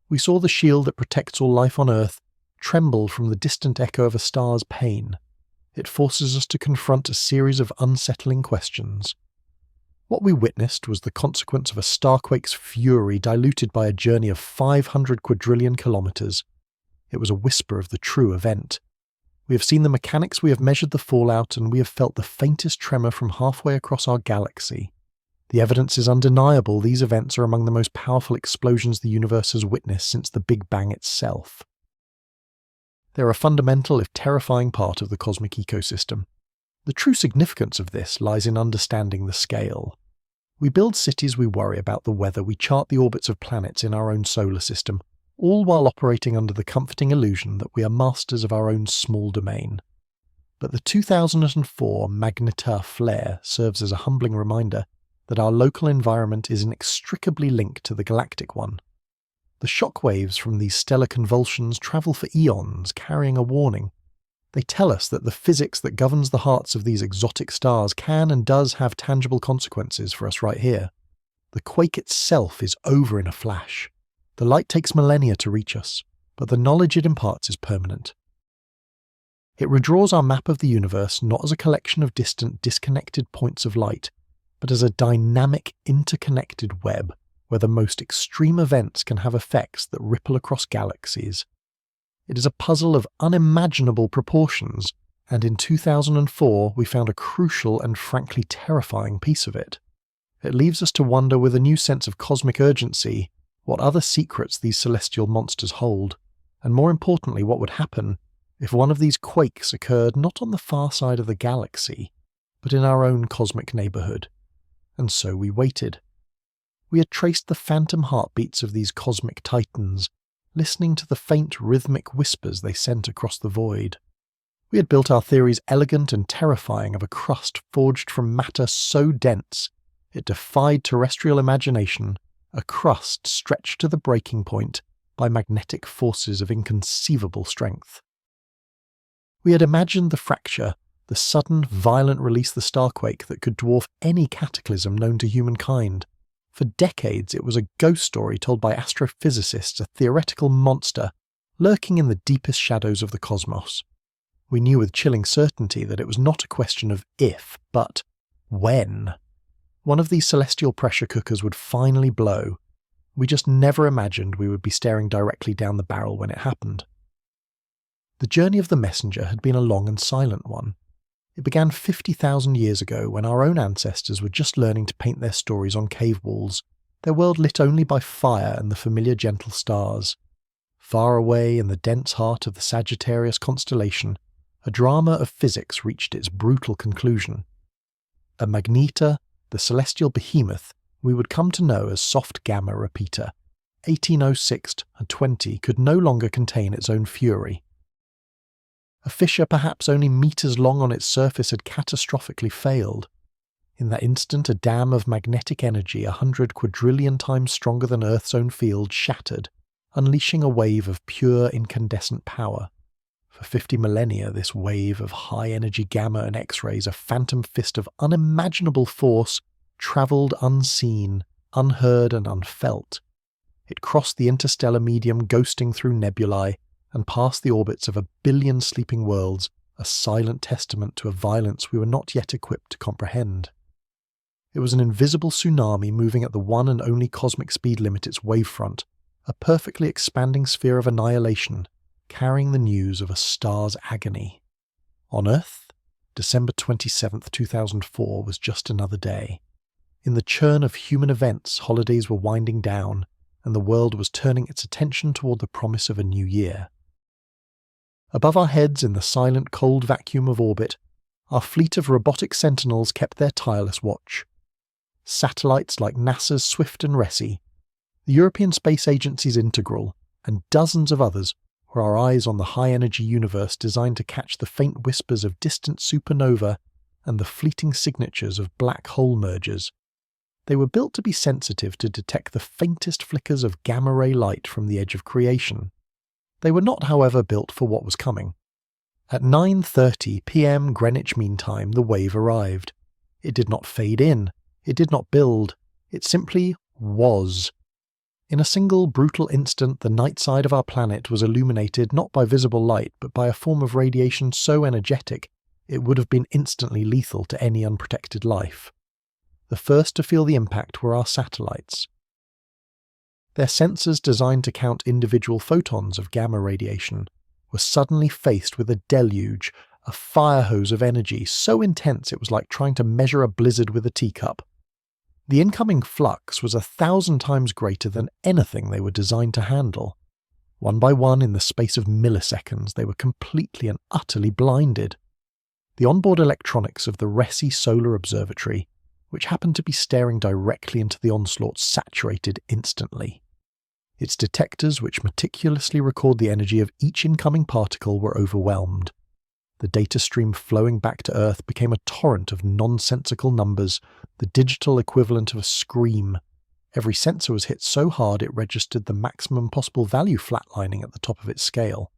We saw the shield that protects all life on Earth tremble from the distant echo of a star's pain. It forces us to confront a series of unsettling questions. What we witnessed was the consequence of a starquake's fury diluted by a journey of 500 quadrillion kilometers. It was a whisper of the true event. We have seen the mechanics, we have measured the fallout, and we have felt the faintest tremor from halfway across our galaxy. The evidence is undeniable. These events are among the most powerful explosions the universe has witnessed since the Big Bang itself. They're a fundamental, if terrifying, part of the cosmic ecosystem. The true significance of this lies in understanding the scale. We build cities, we worry about the weather, we chart the orbits of planets in our own solar system, all while operating under the comforting illusion that we are masters of our own small domain. But the 2004 Magnetar flare serves as a humbling reminder that our local environment is inextricably linked to the galactic one. The shock waves from these stellar convulsions travel for eons, carrying a warning. They tell us that the physics that governs the hearts of these exotic stars can and does have tangible consequences for us right here. The quake itself is over in a flash. The light takes millennia to reach us, but the knowledge it imparts is permanent. It redraws our map of the universe not as a collection of distant, disconnected points of light, but as a dynamic, interconnected web where the most extreme events can have effects that ripple across galaxies. It is a puzzle of unimaginable proportions, and in 2004 we found a crucial and frankly terrifying piece of it. It leaves us to wonder with a new sense of cosmic urgency what other secrets these celestial monsters hold, and more importantly what would happen if one of these quakes occurred not on the far side of the galaxy, but in our own cosmic neighbourhood. And so we waited. We had traced the phantom heartbeats of these cosmic titans, listening to the faint rhythmic whispers they sent across the void. We had built our theories elegant and terrifying of a crust forged from matter so dense it defied terrestrial imagination a crust stretched to the breaking point by magnetic forces of inconceivable strength. We had imagined the fracture, the sudden, violent release of the Starquake that could dwarf any cataclysm known to humankind. For decades it was a ghost story told by astrophysicists, a theoretical monster lurking in the deepest shadows of the cosmos. We knew with chilling certainty that it was not a question of if, but when. One of these celestial pressure cookers would finally blow. We just never imagined we would be staring directly down the barrel when it happened. The journey of the messenger had been a long and silent one. It began 50,000 years ago when our own ancestors were just learning to paint their stories on cave walls, their world lit only by fire and the familiar gentle stars. Far away in the dense heart of the Sagittarius constellation, a drama of physics reached its brutal conclusion. A Magnetar, the celestial behemoth we would come to know as soft gamma repeater, 1806 and 20, could no longer contain its own fury. A fissure perhaps only meters long on its surface had catastrophically failed. In that instant a dam of magnetic energy 100 quadrillion times stronger than Earth's own field shattered, unleashing a wave of pure incandescent power. For 50 millennia this wave of high-energy gamma and X-rays, a phantom fist of unimaginable force, travelled unseen, unheard and unfelt. It crossed the interstellar medium ghosting through nebulae, and past the orbits of 1 billion sleeping worlds, a silent testament to a violence we were not yet equipped to comprehend. It was an invisible tsunami moving at the one and only cosmic speed limit its wavefront, a perfectly expanding sphere of annihilation, carrying the news of a star's agony. On Earth, December 27, 2004 was just another day. In the churn of human events, holidays were winding down, and the world was turning its attention toward the promise of a new year. Above our heads in the silent cold vacuum of orbit, our fleet of robotic sentinels kept their tireless watch. Satellites like NASA's Swift and Resi, the European Space Agency's Integral, and dozens of others were our eyes on the high-energy universe designed to catch the faint whispers of distant supernova and the fleeting signatures of black hole mergers. They were built to be sensitive to detect the faintest flickers of gamma-ray light from the edge of creation. They were not, however, built for what was coming. At 9:30 p.m. Greenwich Mean Time, the wave arrived. It did not fade in. It did not build. It simply was. In a single brutal instant, the night side of our planet was illuminated not by visible light, but by a form of radiation so energetic it would have been instantly lethal to any unprotected life. The first to feel the impact were our satellites. Their sensors, designed to count individual photons of gamma radiation, were suddenly faced with a deluge, a fire hose of energy so intense it was like trying to measure a blizzard with a teacup. The incoming flux was 1,000 times greater than anything they were designed to handle. One by one, in the space of milliseconds, they were completely and utterly blinded. The onboard electronics of the Resi Solar Observatory, which happened to be staring directly into the onslaught, saturated instantly. Its detectors, which meticulously record the energy of each incoming particle, were overwhelmed. The data stream flowing back to Earth became a torrent of nonsensical numbers, the digital equivalent of a scream. Every sensor was hit so hard it registered the maximum possible value flatlining at the top of its scale.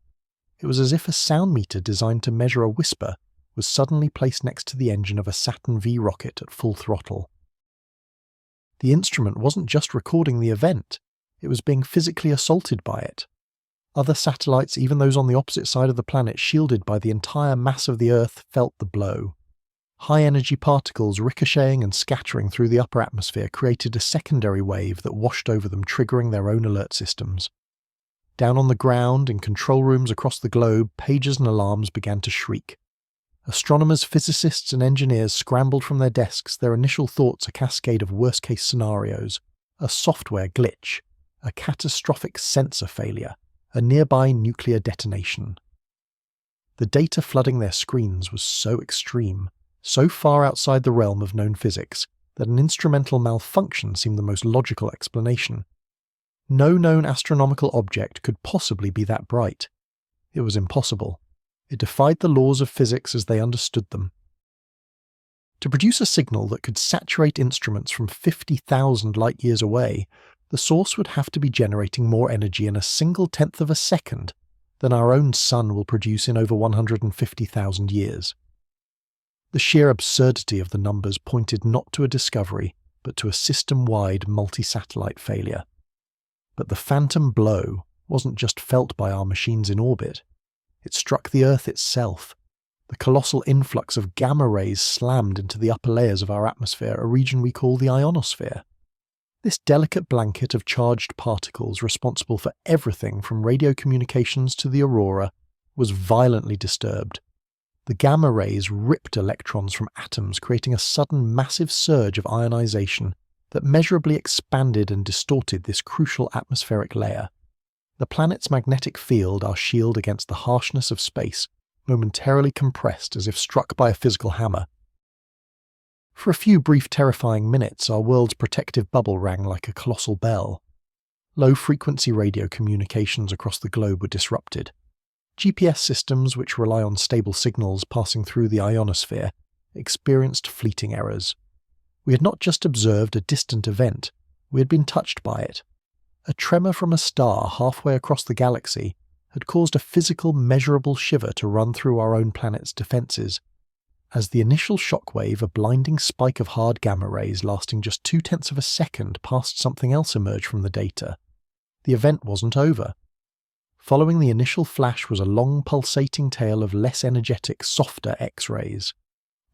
It was as if a sound meter designed to measure a whisper was suddenly placed next to the engine of a Saturn V rocket at full throttle. The instrument wasn't just recording the event, it was being physically assaulted by it. Other satellites, even those on the opposite side of the planet shielded by the entire mass of the Earth, felt the blow. High-energy particles ricocheting and scattering through the upper atmosphere created a secondary wave that washed over them, triggering their own alert systems. Down on the ground, in control rooms across the globe, pagers and alarms began to shriek. Astronomers, physicists and engineers scrambled from their desks, their initial thoughts a cascade of worst-case scenarios, a software glitch, a catastrophic sensor failure, a nearby nuclear detonation. The data flooding their screens was so extreme, so far outside the realm of known physics, that an instrumental malfunction seemed the most logical explanation. No known astronomical object could possibly be that bright. It was impossible. It defied the laws of physics as they understood them. To produce a signal that could saturate instruments from 50,000 light-years away, the source would have to be generating more energy in a single tenth of a second than our own sun will produce in over 150,000 years. The sheer absurdity of the numbers pointed not to a discovery, but to a system-wide multi-satellite failure. But the phantom blow wasn't just felt by our machines in orbit. It struck the Earth itself. The colossal influx of gamma rays slammed into the upper layers of our atmosphere, a region we call the ionosphere. This delicate blanket of charged particles responsible for everything from radio communications to the aurora was violently disturbed. The gamma rays ripped electrons from atoms, creating a sudden massive surge of ionization that measurably expanded and distorted this crucial atmospheric layer. The planet's magnetic field, our shield against the harshness of space, momentarily compressed as if struck by a physical hammer. For a few brief terrifying minutes, our world's protective bubble rang like a colossal bell. Low-frequency radio communications across the globe were disrupted. GPS systems, which rely on stable signals passing through the ionosphere, experienced fleeting errors. We had not just observed a distant event, we had been touched by it. A tremor from a star halfway across the galaxy had caused a physical, measurable shiver to run through our own planet's defences. As the initial shockwave, a blinding spike of hard gamma rays lasting just 0.2 of a second past something else emerged from the data. The event wasn't over. Following the initial flash was a long pulsating tail of less energetic, softer X-rays.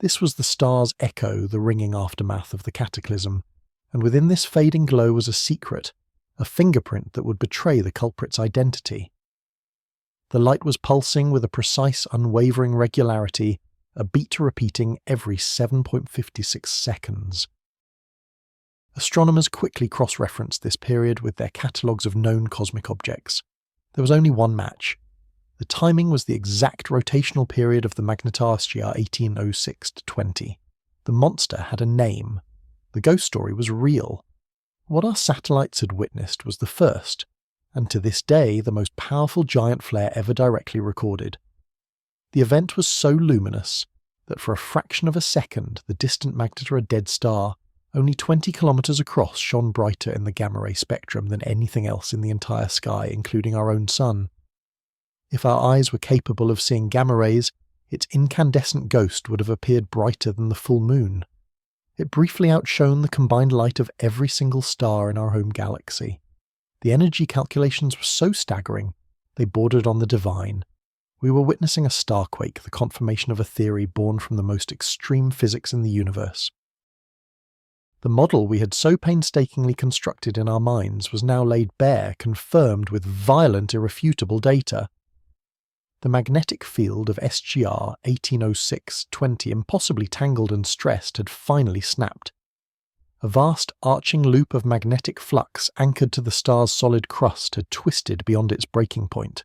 This was the star's echo, the ringing aftermath of the cataclysm, and within this fading glow was a secret, a fingerprint that would betray the culprit's identity. The light was pulsing with a precise, unwavering regularity, a beat repeating every 7.56 seconds. Astronomers quickly cross-referenced this period with their catalogues of known cosmic objects. There was only one match. The timing was the exact rotational period of the Magnetar SGR 1806-20. The monster had a name. The ghost story was real. What our satellites had witnessed was the first, and to this day the most powerful giant flare ever directly recorded. The event was so luminous that for a fraction of a second the distant Magnetar, a dead star, only 20 kilometers across, shone brighter in the gamma-ray spectrum than anything else in the entire sky, including our own sun. If our eyes were capable of seeing gamma rays, its incandescent ghost would have appeared brighter than the full moon. It briefly outshone the combined light of every single star in our home galaxy. The energy calculations were so staggering, they bordered on the divine. We were witnessing a starquake, the confirmation of a theory born from the most extreme physics in the universe. The model we had so painstakingly constructed in our minds was now laid bare, confirmed with violent, irrefutable data. The magnetic field of SGR 1806-20, impossibly tangled and stressed, had finally snapped. A vast arching loop of magnetic flux anchored to the star's solid crust had twisted beyond its breaking point.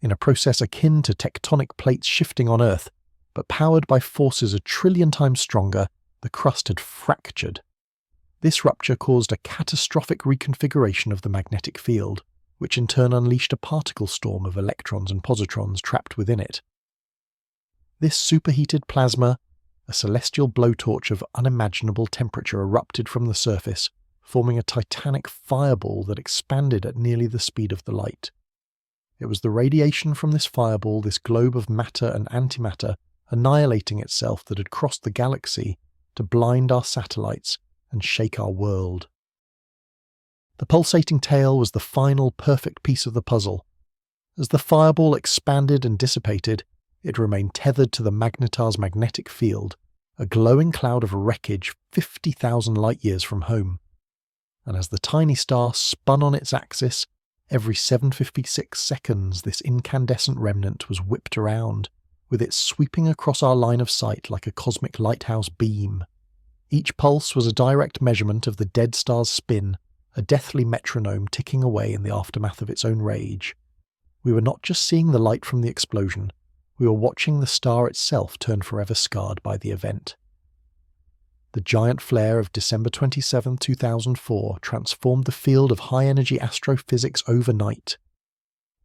In a process akin to tectonic plates shifting on Earth, but powered by forces 1 trillion times stronger, the crust had fractured. This rupture caused a catastrophic reconfiguration of the magnetic field, which in turn unleashed a particle storm of electrons and positrons trapped within it. This superheated plasma, a celestial blowtorch of unimaginable temperature, erupted from the surface, forming a titanic fireball that expanded at nearly the speed of the light. It was the radiation from this fireball, this globe of matter and antimatter, annihilating itself, that had crossed the galaxy to blind our satellites and shake our world. The pulsating tail was the final perfect piece of the puzzle. As the fireball expanded and dissipated, it remained tethered to the Magnetar's magnetic field, a glowing cloud of wreckage 50,000 light-years from home. And as the tiny star spun on its axis, every 756 seconds this incandescent remnant was whipped around, with it sweeping across our line of sight like a cosmic lighthouse beam. Each pulse was a direct measurement of the dead star's spin, a deathly metronome ticking away in the aftermath of its own rage. We were not just seeing the light from the explosion, we were watching the star itself turn forever scarred by the event. The giant flare of December 27, 2004 transformed the field of high-energy astrophysics overnight.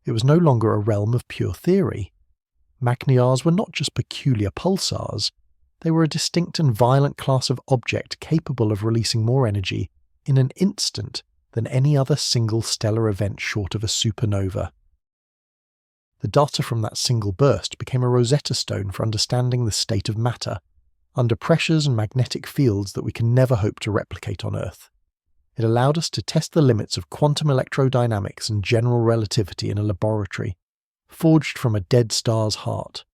It was no longer a realm of pure theory. Magnetars were not just peculiar pulsars, they were a distinct and violent class of object capable of releasing more energy in an instant than any other single stellar event short of a supernova. The data from that single burst became a Rosetta Stone for understanding the state of matter, under pressures and magnetic fields that we can never hope to replicate on Earth. It allowed us to test the limits of quantum electrodynamics and general relativity in a laboratory, forged from a dead star's heart.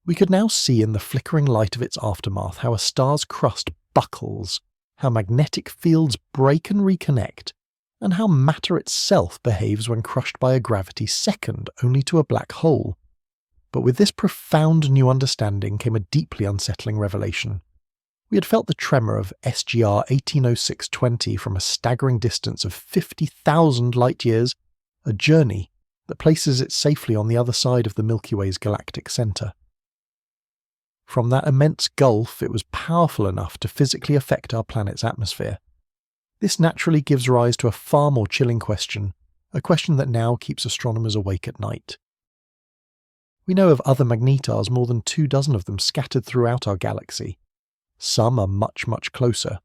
We could now see in the flickering light of its aftermath how a star's crust buckles, how magnetic fields break and reconnect, and how matter itself behaves when crushed by a gravity second only to a black hole. But with this profound new understanding came a deeply unsettling revelation. We had felt the tremor of SGR 180620 from a staggering distance of 50,000 light-years, a journey that places it safely on the other side of the Milky Way's galactic centre. From that immense gulf, it was powerful enough to physically affect our planet's atmosphere. This naturally gives rise to a far more chilling question, a question that now keeps astronomers awake at night. We know of other magnetars, more than 24 of them scattered throughout our galaxy. Some are much, much closer.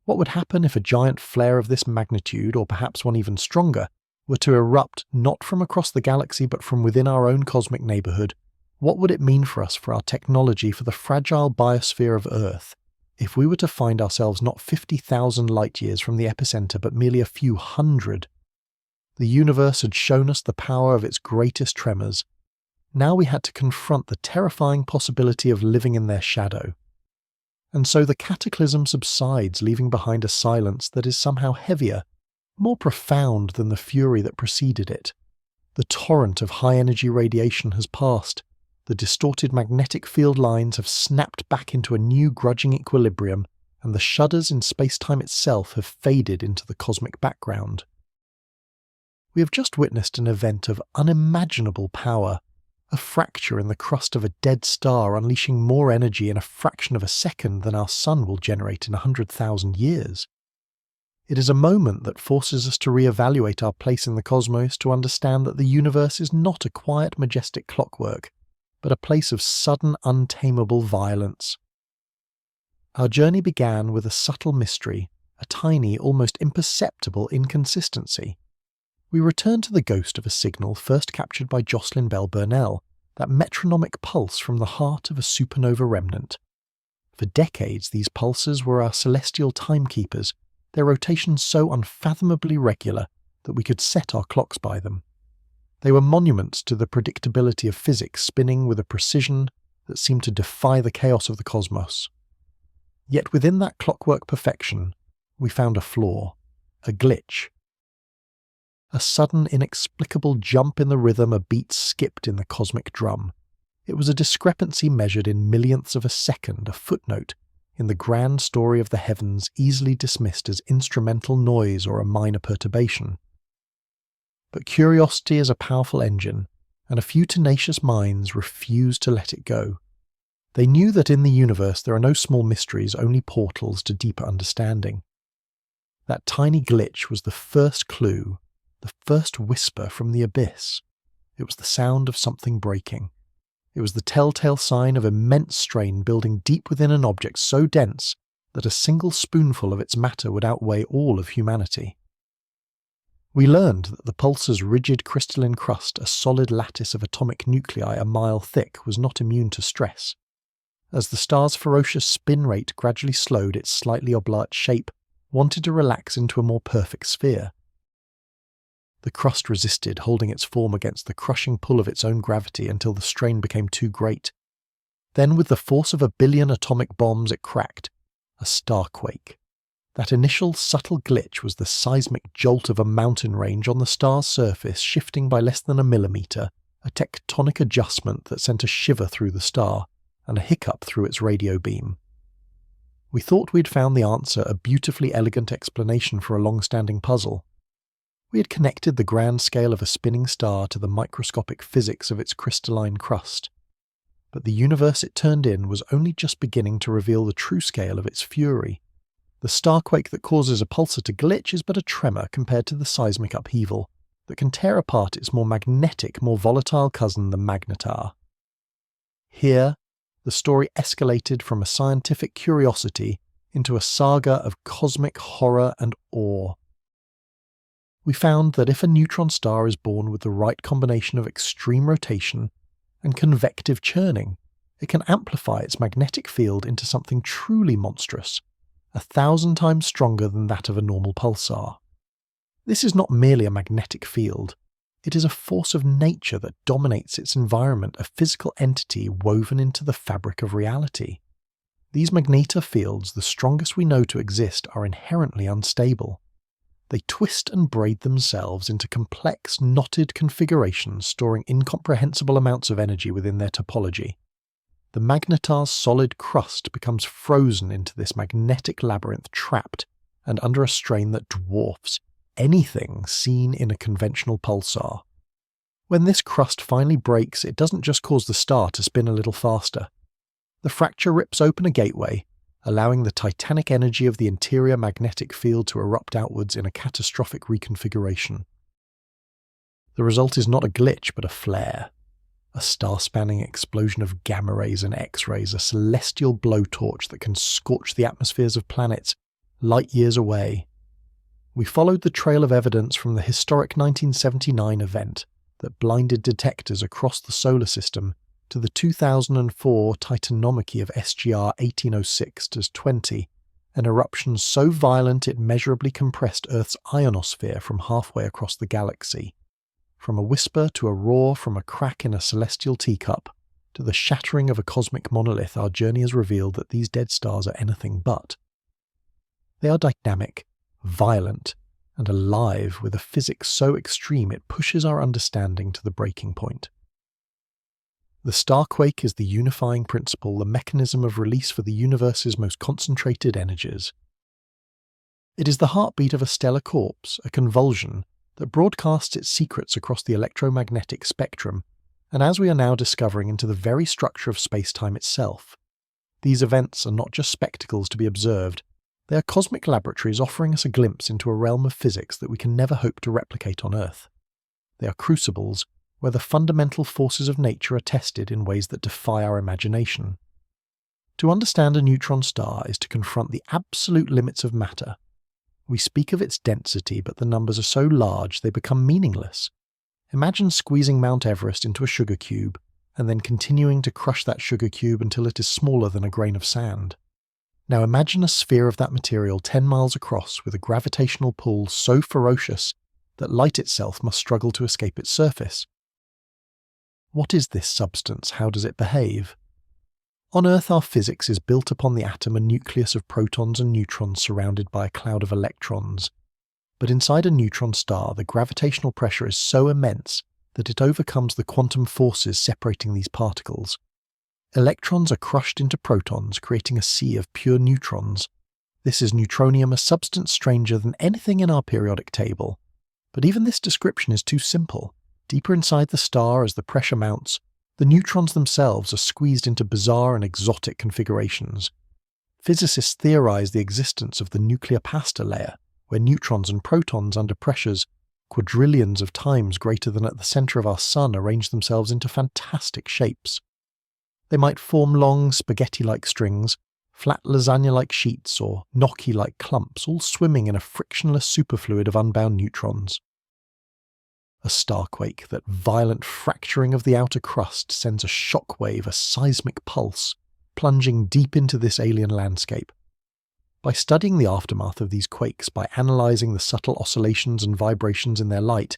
What would happen if a giant flare of this magnitude, or perhaps one even stronger, were to erupt not from across the galaxy but from within our own cosmic neighbourhood? What would it mean for us, for our technology, for the fragile biosphere of Earth, if we were to find ourselves not 50,000 light-years from the epicenter but merely a few hundred? The universe had shown us the power of its greatest tremors. Now we had to confront the terrifying possibility of living in their shadow. And so the cataclysm subsides, leaving behind a silence that is somehow heavier, more profound than the fury that preceded it. The torrent of high-energy radiation has passed. The distorted magnetic field lines have snapped back into a new grudging equilibrium, and the shudders in space-time itself have faded into the cosmic background. We have just witnessed an event of unimaginable power, a fracture in the crust of a dead star unleashing more energy in a fraction of a second than our Sun will generate in 100,000 years. It is a moment that forces us to re-evaluate our place in the cosmos, to understand that the universe is not a quiet, majestic clockwork, but a place of sudden, untamable violence. Our journey began with a subtle mystery, a tiny, almost imperceptible inconsistency. We returned to the ghost of a signal first captured by Jocelyn Bell Burnell, that metronomic pulse from the heart of a supernova remnant. For decades, these pulses were our celestial timekeepers, their rotations so unfathomably regular that we could set our clocks by them. They were monuments to the predictability of physics, spinning with a precision that seemed to defy the chaos of the cosmos. Yet within that clockwork perfection, we found a flaw, a glitch. A sudden, inexplicable jump in the rhythm a beat skipped in the cosmic drum. It was a discrepancy measured in millionths of a second, a footnote in the grand story of the heavens easily dismissed as instrumental noise or a minor perturbation. But curiosity is a powerful engine, and a few tenacious minds refused to let it go. They knew that in the universe there are no small mysteries, only portals to deeper understanding. That tiny glitch was the first clue, the first whisper from the abyss. It was the sound of something breaking. It was the telltale sign of immense strain building deep within an object so dense that a single spoonful of its matter would outweigh all of humanity. We learned that the pulsar's rigid crystalline crust, a solid lattice of atomic nuclei a mile thick, was not immune to stress. As the star's ferocious spin rate gradually slowed, its slightly oblate shape wanted to relax into a more perfect sphere. The crust resisted, holding its form against the crushing pull of its own gravity until the strain became too great. Then, with the force of 1 billion atomic bombs, it cracked. A starquake. That initial subtle glitch was the seismic jolt of a mountain range on the star's surface shifting by less than a millimeter, a tectonic adjustment that sent a shiver through the star, and a hiccup through its radio beam. We thought we'd found the answer, a beautifully elegant explanation for a long-standing puzzle. We had connected the grand scale of a spinning star to the microscopic physics of its crystalline crust. But the universe it turned in was only just beginning to reveal the true scale of its fury. The starquake that causes a pulsar to glitch is but a tremor compared to the seismic upheaval that can tear apart its more magnetic, more volatile cousin, the magnetar. Here, the story escalated from a scientific curiosity into a saga of cosmic horror and awe. We found that if a neutron star is born with the right combination of extreme rotation and convective churning, it can amplify its magnetic field into something truly monstrous, 1,000 times stronger than that of a normal pulsar. This is not merely a magnetic field, it is a force of nature that dominates its environment, a physical entity woven into the fabric of reality. These magnetar fields, the strongest we know to exist, are inherently unstable. They twist and braid themselves into complex, knotted configurations, storing incomprehensible amounts of energy within their topology. The magnetar's solid crust becomes frozen into this magnetic labyrinth, trapped and under a strain that dwarfs anything seen in a conventional pulsar. When this crust finally breaks, it doesn't just cause the star to spin a little faster. The fracture rips open a gateway, allowing the titanic energy of the interior magnetic field to erupt outwards in a catastrophic reconfiguration. The result is not a glitch but a flare. A star-spanning explosion of gamma rays and X-rays, a celestial blowtorch that can scorch the atmospheres of planets light years away. We followed the trail of evidence from the historic 1979 event that blinded detectors across the solar system to the 2004 titanomachy of SGR 1806-20, an eruption so violent it measurably compressed Earth's ionosphere from halfway across the galaxy. From a whisper to a roar from a crack in a celestial teacup, to the shattering of a cosmic monolith, our journey has revealed that these dead stars are anything but. They are dynamic, violent, and alive with a physics so extreme it pushes our understanding to the breaking point. The Starquake is the unifying principle, the mechanism of release for the universe's most concentrated energies. It is the heartbeat of a stellar corpse, a convulsion, that broadcasts its secrets across the electromagnetic spectrum, and as we are now discovering, into the very structure of space-time itself. These events are not just spectacles to be observed, they are cosmic laboratories offering us a glimpse into a realm of physics that we can never hope to replicate on Earth. They are crucibles where the fundamental forces of nature are tested in ways that defy our imagination. To understand a neutron star is to confront the absolute limits of matter. We speak of its density, but the numbers are so large they become meaningless. Imagine squeezing Mount Everest into a sugar cube, and then continuing to crush that sugar cube until it is smaller than a grain of sand. Now imagine a sphere of that material 10 miles across with a gravitational pull so ferocious that light itself must struggle to escape its surface. What is this substance? How does it behave? On Earth, our physics is built upon the atom, a nucleus of protons and neutrons surrounded by a cloud of electrons. But inside a neutron star, the gravitational pressure is so immense that it overcomes the quantum forces separating these particles. Electrons are crushed into protons, creating a sea of pure neutrons. This is neutronium, a substance stranger than anything in our periodic table. But even this description is too simple. Deeper inside the star, as the pressure mounts, the neutrons themselves are squeezed into bizarre and exotic configurations. Physicists theorize the existence of the nuclear pasta layer, where neutrons and protons under pressures quadrillions of times greater than at the center of our Sun arrange themselves into fantastic shapes. They might form long spaghetti-like strings, flat lasagna-like sheets, or gnocchi-like clumps, all swimming in a frictionless superfluid of unbound neutrons. A starquake, that violent fracturing of the outer crust, sends a shockwave, a seismic pulse, plunging deep into this alien landscape. By studying the aftermath of these quakes, by analysing the subtle oscillations and vibrations in their light,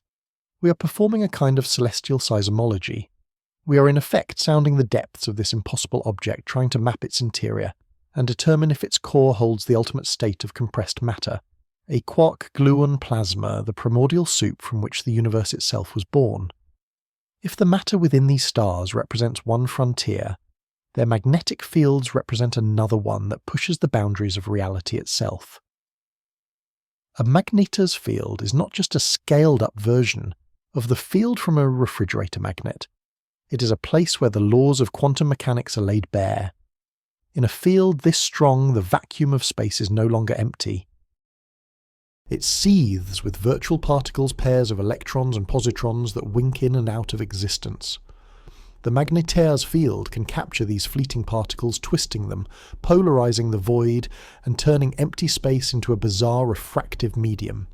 we are performing a kind of celestial seismology. We are in effect sounding the depths of this impossible object, trying to map its interior, and determine if its core holds the ultimate state of compressed matter, a quark-gluon plasma, the primordial soup from which the universe itself was born. If the matter within these stars represents one frontier, their magnetic fields represent another one that pushes the boundaries of reality itself. A magnetar's field is not just a scaled-up version of the field from a refrigerator magnet. It is a place where the laws of quantum mechanics are laid bare. In a field this strong, the vacuum of space is no longer empty. It seethes with virtual particles, pairs of electrons and positrons that wink in and out of existence. The magnetar's field can capture these fleeting particles, twisting them, polarizing the void, and turning empty space into a bizarre refractive medium.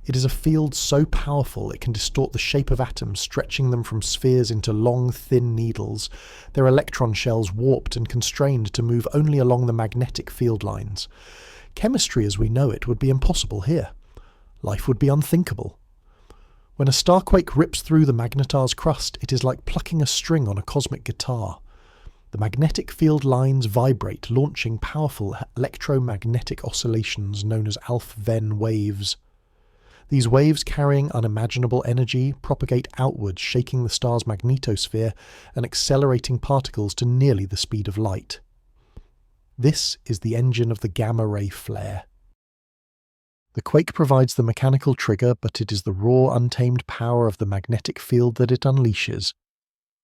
It is a field so powerful it can distort the shape of atoms, stretching them from spheres into long, thin needles, their electron shells warped and constrained to move only along the magnetic field lines. Chemistry as we know it would be impossible here. Life would be unthinkable. When a starquake rips through the magnetar's crust, it is like plucking a string on a cosmic guitar. The magnetic field lines vibrate, launching powerful electromagnetic oscillations known as alpha-Venn waves. These waves, carrying unimaginable energy, propagate outwards, shaking the star's magnetosphere and accelerating particles to nearly the speed of light. This is the engine of the gamma-ray flare. The quake provides the mechanical trigger, but it is the raw, untamed power of the magnetic field that it unleashes.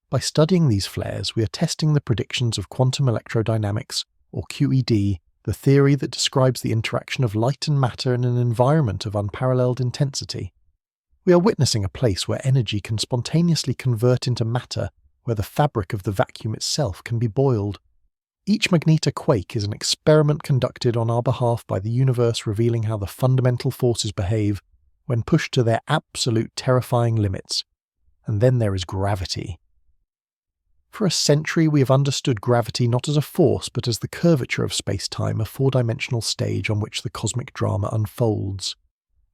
By studying these flares, we are testing the predictions of quantum electrodynamics, or QED, the theory that describes the interaction of light and matter in an environment of unparalleled intensity. We are witnessing a place where energy can spontaneously convert into matter, where the fabric of the vacuum itself can be boiled. Each Magnetar quake is an experiment conducted on our behalf by the universe, revealing how the fundamental forces behave when pushed to their absolute terrifying limits. And then there is gravity. For a century we have understood gravity not as a force but as the curvature of space-time, a four-dimensional stage on which the cosmic drama unfolds.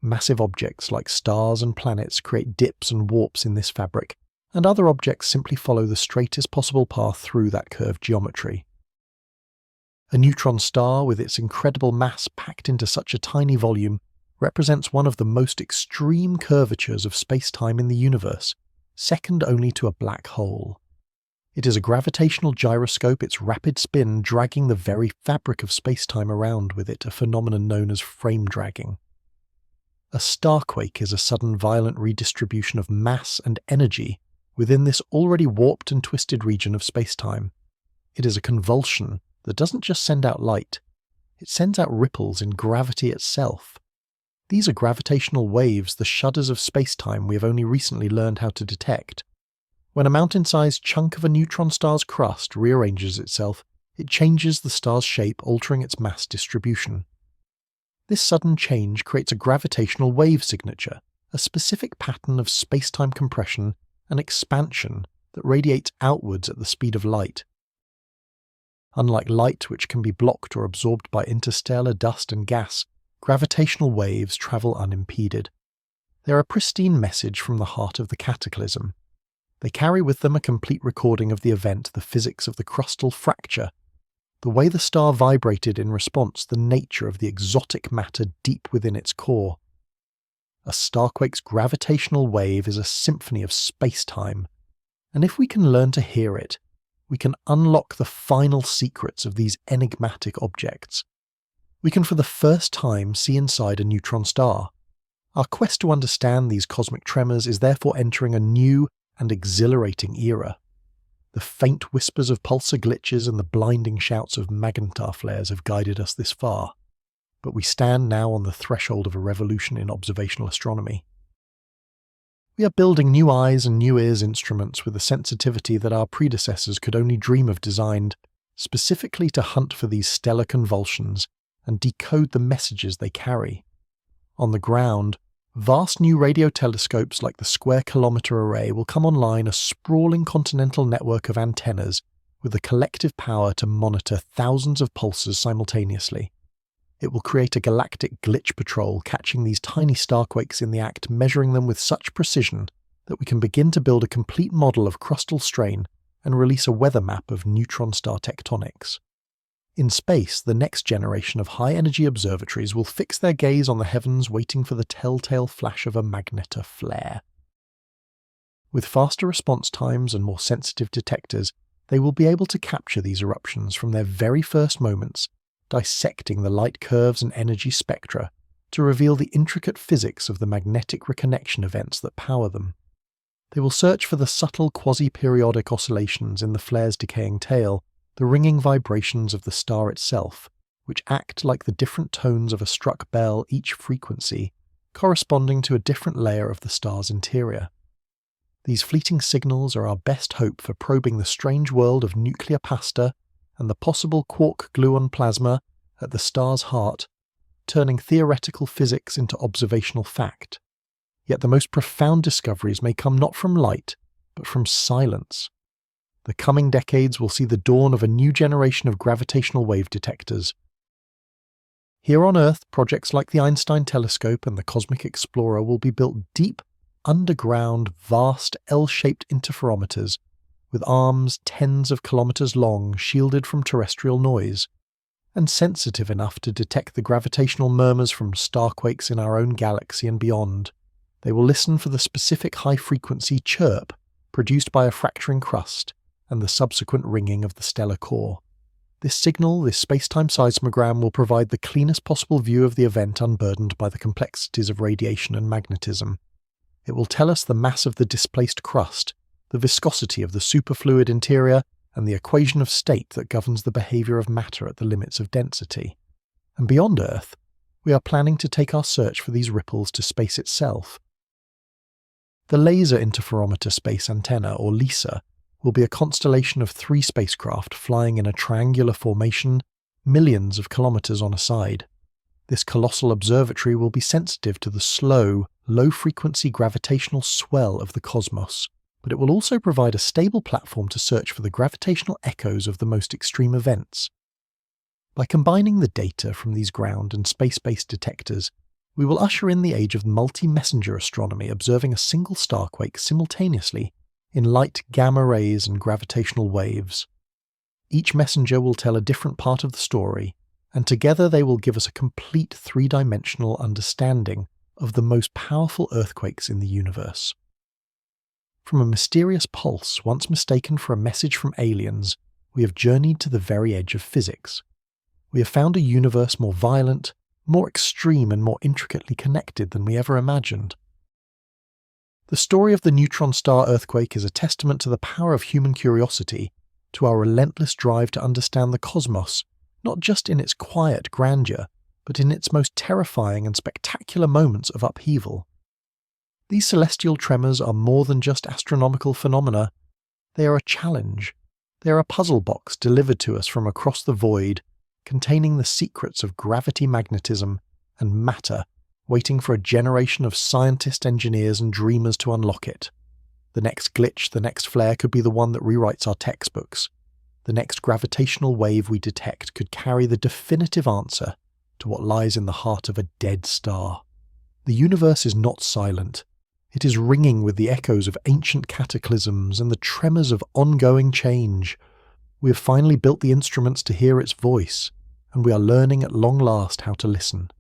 Massive objects like stars and planets create dips and warps in this fabric, and other objects simply follow the straightest possible path through that curved geometry. A neutron star, with its incredible mass packed into such a tiny volume, represents one of the most extreme curvatures of space-time in the universe, second only to a black hole. It is a gravitational gyroscope, its rapid spin dragging the very fabric of space-time around with it, a phenomenon known as frame dragging. A starquake is a sudden violent redistribution of mass and energy within this already warped and twisted region of space-time. It is a convulsion that doesn't just send out light, it sends out ripples in gravity itself. These are gravitational waves, the shudders of space-time we have only recently learned how to detect. When a mountain-sized chunk of a neutron star's crust rearranges itself, it changes the star's shape, altering its mass distribution. This sudden change creates a gravitational wave signature, a specific pattern of space-time compression and expansion that radiates outwards at the speed of light. Unlike light, which can be blocked or absorbed by interstellar dust and gas, gravitational waves travel unimpeded. They are a pristine message from the heart of the cataclysm. They carry with them a complete recording of the event, the physics of the crustal fracture, the way the star vibrated in response, the nature of the exotic matter deep within its core. A starquake's gravitational wave is a symphony of space-time, and if we can learn to hear it, we can unlock the final secrets of these enigmatic objects. We can for the first time see inside a neutron star. Our quest to understand these cosmic tremors is therefore entering a new and exhilarating era. The faint whispers of pulsar glitches and the blinding shouts of Magnetar flares have guided us this far, but we stand now on the threshold of a revolution in observational astronomy. We are building new eyes and new ears instruments with a sensitivity that our predecessors could only dream of designed, specifically to hunt for these stellar convulsions and decode the messages they carry. On the ground, vast new radio telescopes like the Square Kilometre Array will come online, a sprawling continental network of antennas with the collective power to monitor thousands of pulses simultaneously. It will create a galactic glitch patrol, catching these tiny starquakes in the act, measuring them with such precision that we can begin to build a complete model of crustal strain and release a weather map of neutron star tectonics. In space, the next generation of high-energy observatories will fix their gaze on the heavens, waiting for the telltale flash of a Magnetar flare. With faster response times and more sensitive detectors, they will be able to capture these eruptions from their very first moments, dissecting the light curves and energy spectra to reveal the intricate physics of the magnetic reconnection events that power them. They will search for the subtle quasi-periodic oscillations in the flare's decaying tail, the ringing vibrations of the star itself, which act like the different tones of a struck bell, each frequency corresponding to a different layer of the star's interior. These fleeting signals are our best hope for probing the strange world of nuclear pasta and the possible quark-gluon plasma at the star's heart, turning theoretical physics into observational fact. Yet the most profound discoveries may come not from light, but from silence. The coming decades will see the dawn of a new generation of gravitational wave detectors. Here on Earth, projects like the Einstein Telescope and the Cosmic Explorer will be built deep, underground, vast L-shaped interferometers, with arms tens of kilometers long shielded from terrestrial noise, and sensitive enough to detect the gravitational murmurs from starquakes in our own galaxy and beyond. They will listen for the specific high-frequency chirp produced by a fracturing crust and the subsequent ringing of the stellar core. This signal, this space-time seismogram, will provide the cleanest possible view of the event unburdened by the complexities of radiation and magnetism. It will tell us the mass of the displaced crust, the viscosity of the superfluid interior, and the equation of state that governs the behavior of matter at the limits of density. And beyond Earth, we are planning to take our search for these ripples to space itself. The Laser Interferometer Space Antenna, or LISA, will be a constellation of 3 spacecraft flying in a triangular formation, millions of kilometers on a side. This colossal observatory will be sensitive to the slow, low-frequency gravitational swell of the cosmos, but it will also provide a stable platform to search for the gravitational echoes of the most extreme events. By combining the data from these ground and space-based detectors, we will usher in the age of multi-messenger astronomy, observing a single starquake simultaneously in light gamma rays and gravitational waves. Each messenger will tell a different part of the story, and together they will give us a complete 3-dimensional understanding of the most powerful earthquakes in the universe. From a mysterious pulse once mistaken for a message from aliens, we have journeyed to the very edge of physics. We have found a universe more violent, more extreme and more intricately connected than we ever imagined. The story of the Neutron Star Earthquake is a testament to the power of human curiosity, to our relentless drive to understand the cosmos, not just in its quiet grandeur, but in its most terrifying and spectacular moments of upheaval. These celestial tremors are more than just astronomical phenomena. They are a challenge. They are a puzzle box delivered to us from across the void, containing the secrets of gravity magnetism and matter, waiting for a generation of scientists, engineers, and dreamers to unlock it. The next glitch, the next flare could be the one that rewrites our textbooks. The next gravitational wave we detect could carry the definitive answer to what lies in the heart of a dead star. The universe is not silent. It is ringing with the echoes of ancient cataclysms and the tremors of ongoing change. We have finally built the instruments to hear its voice, and we are learning at long last how to listen.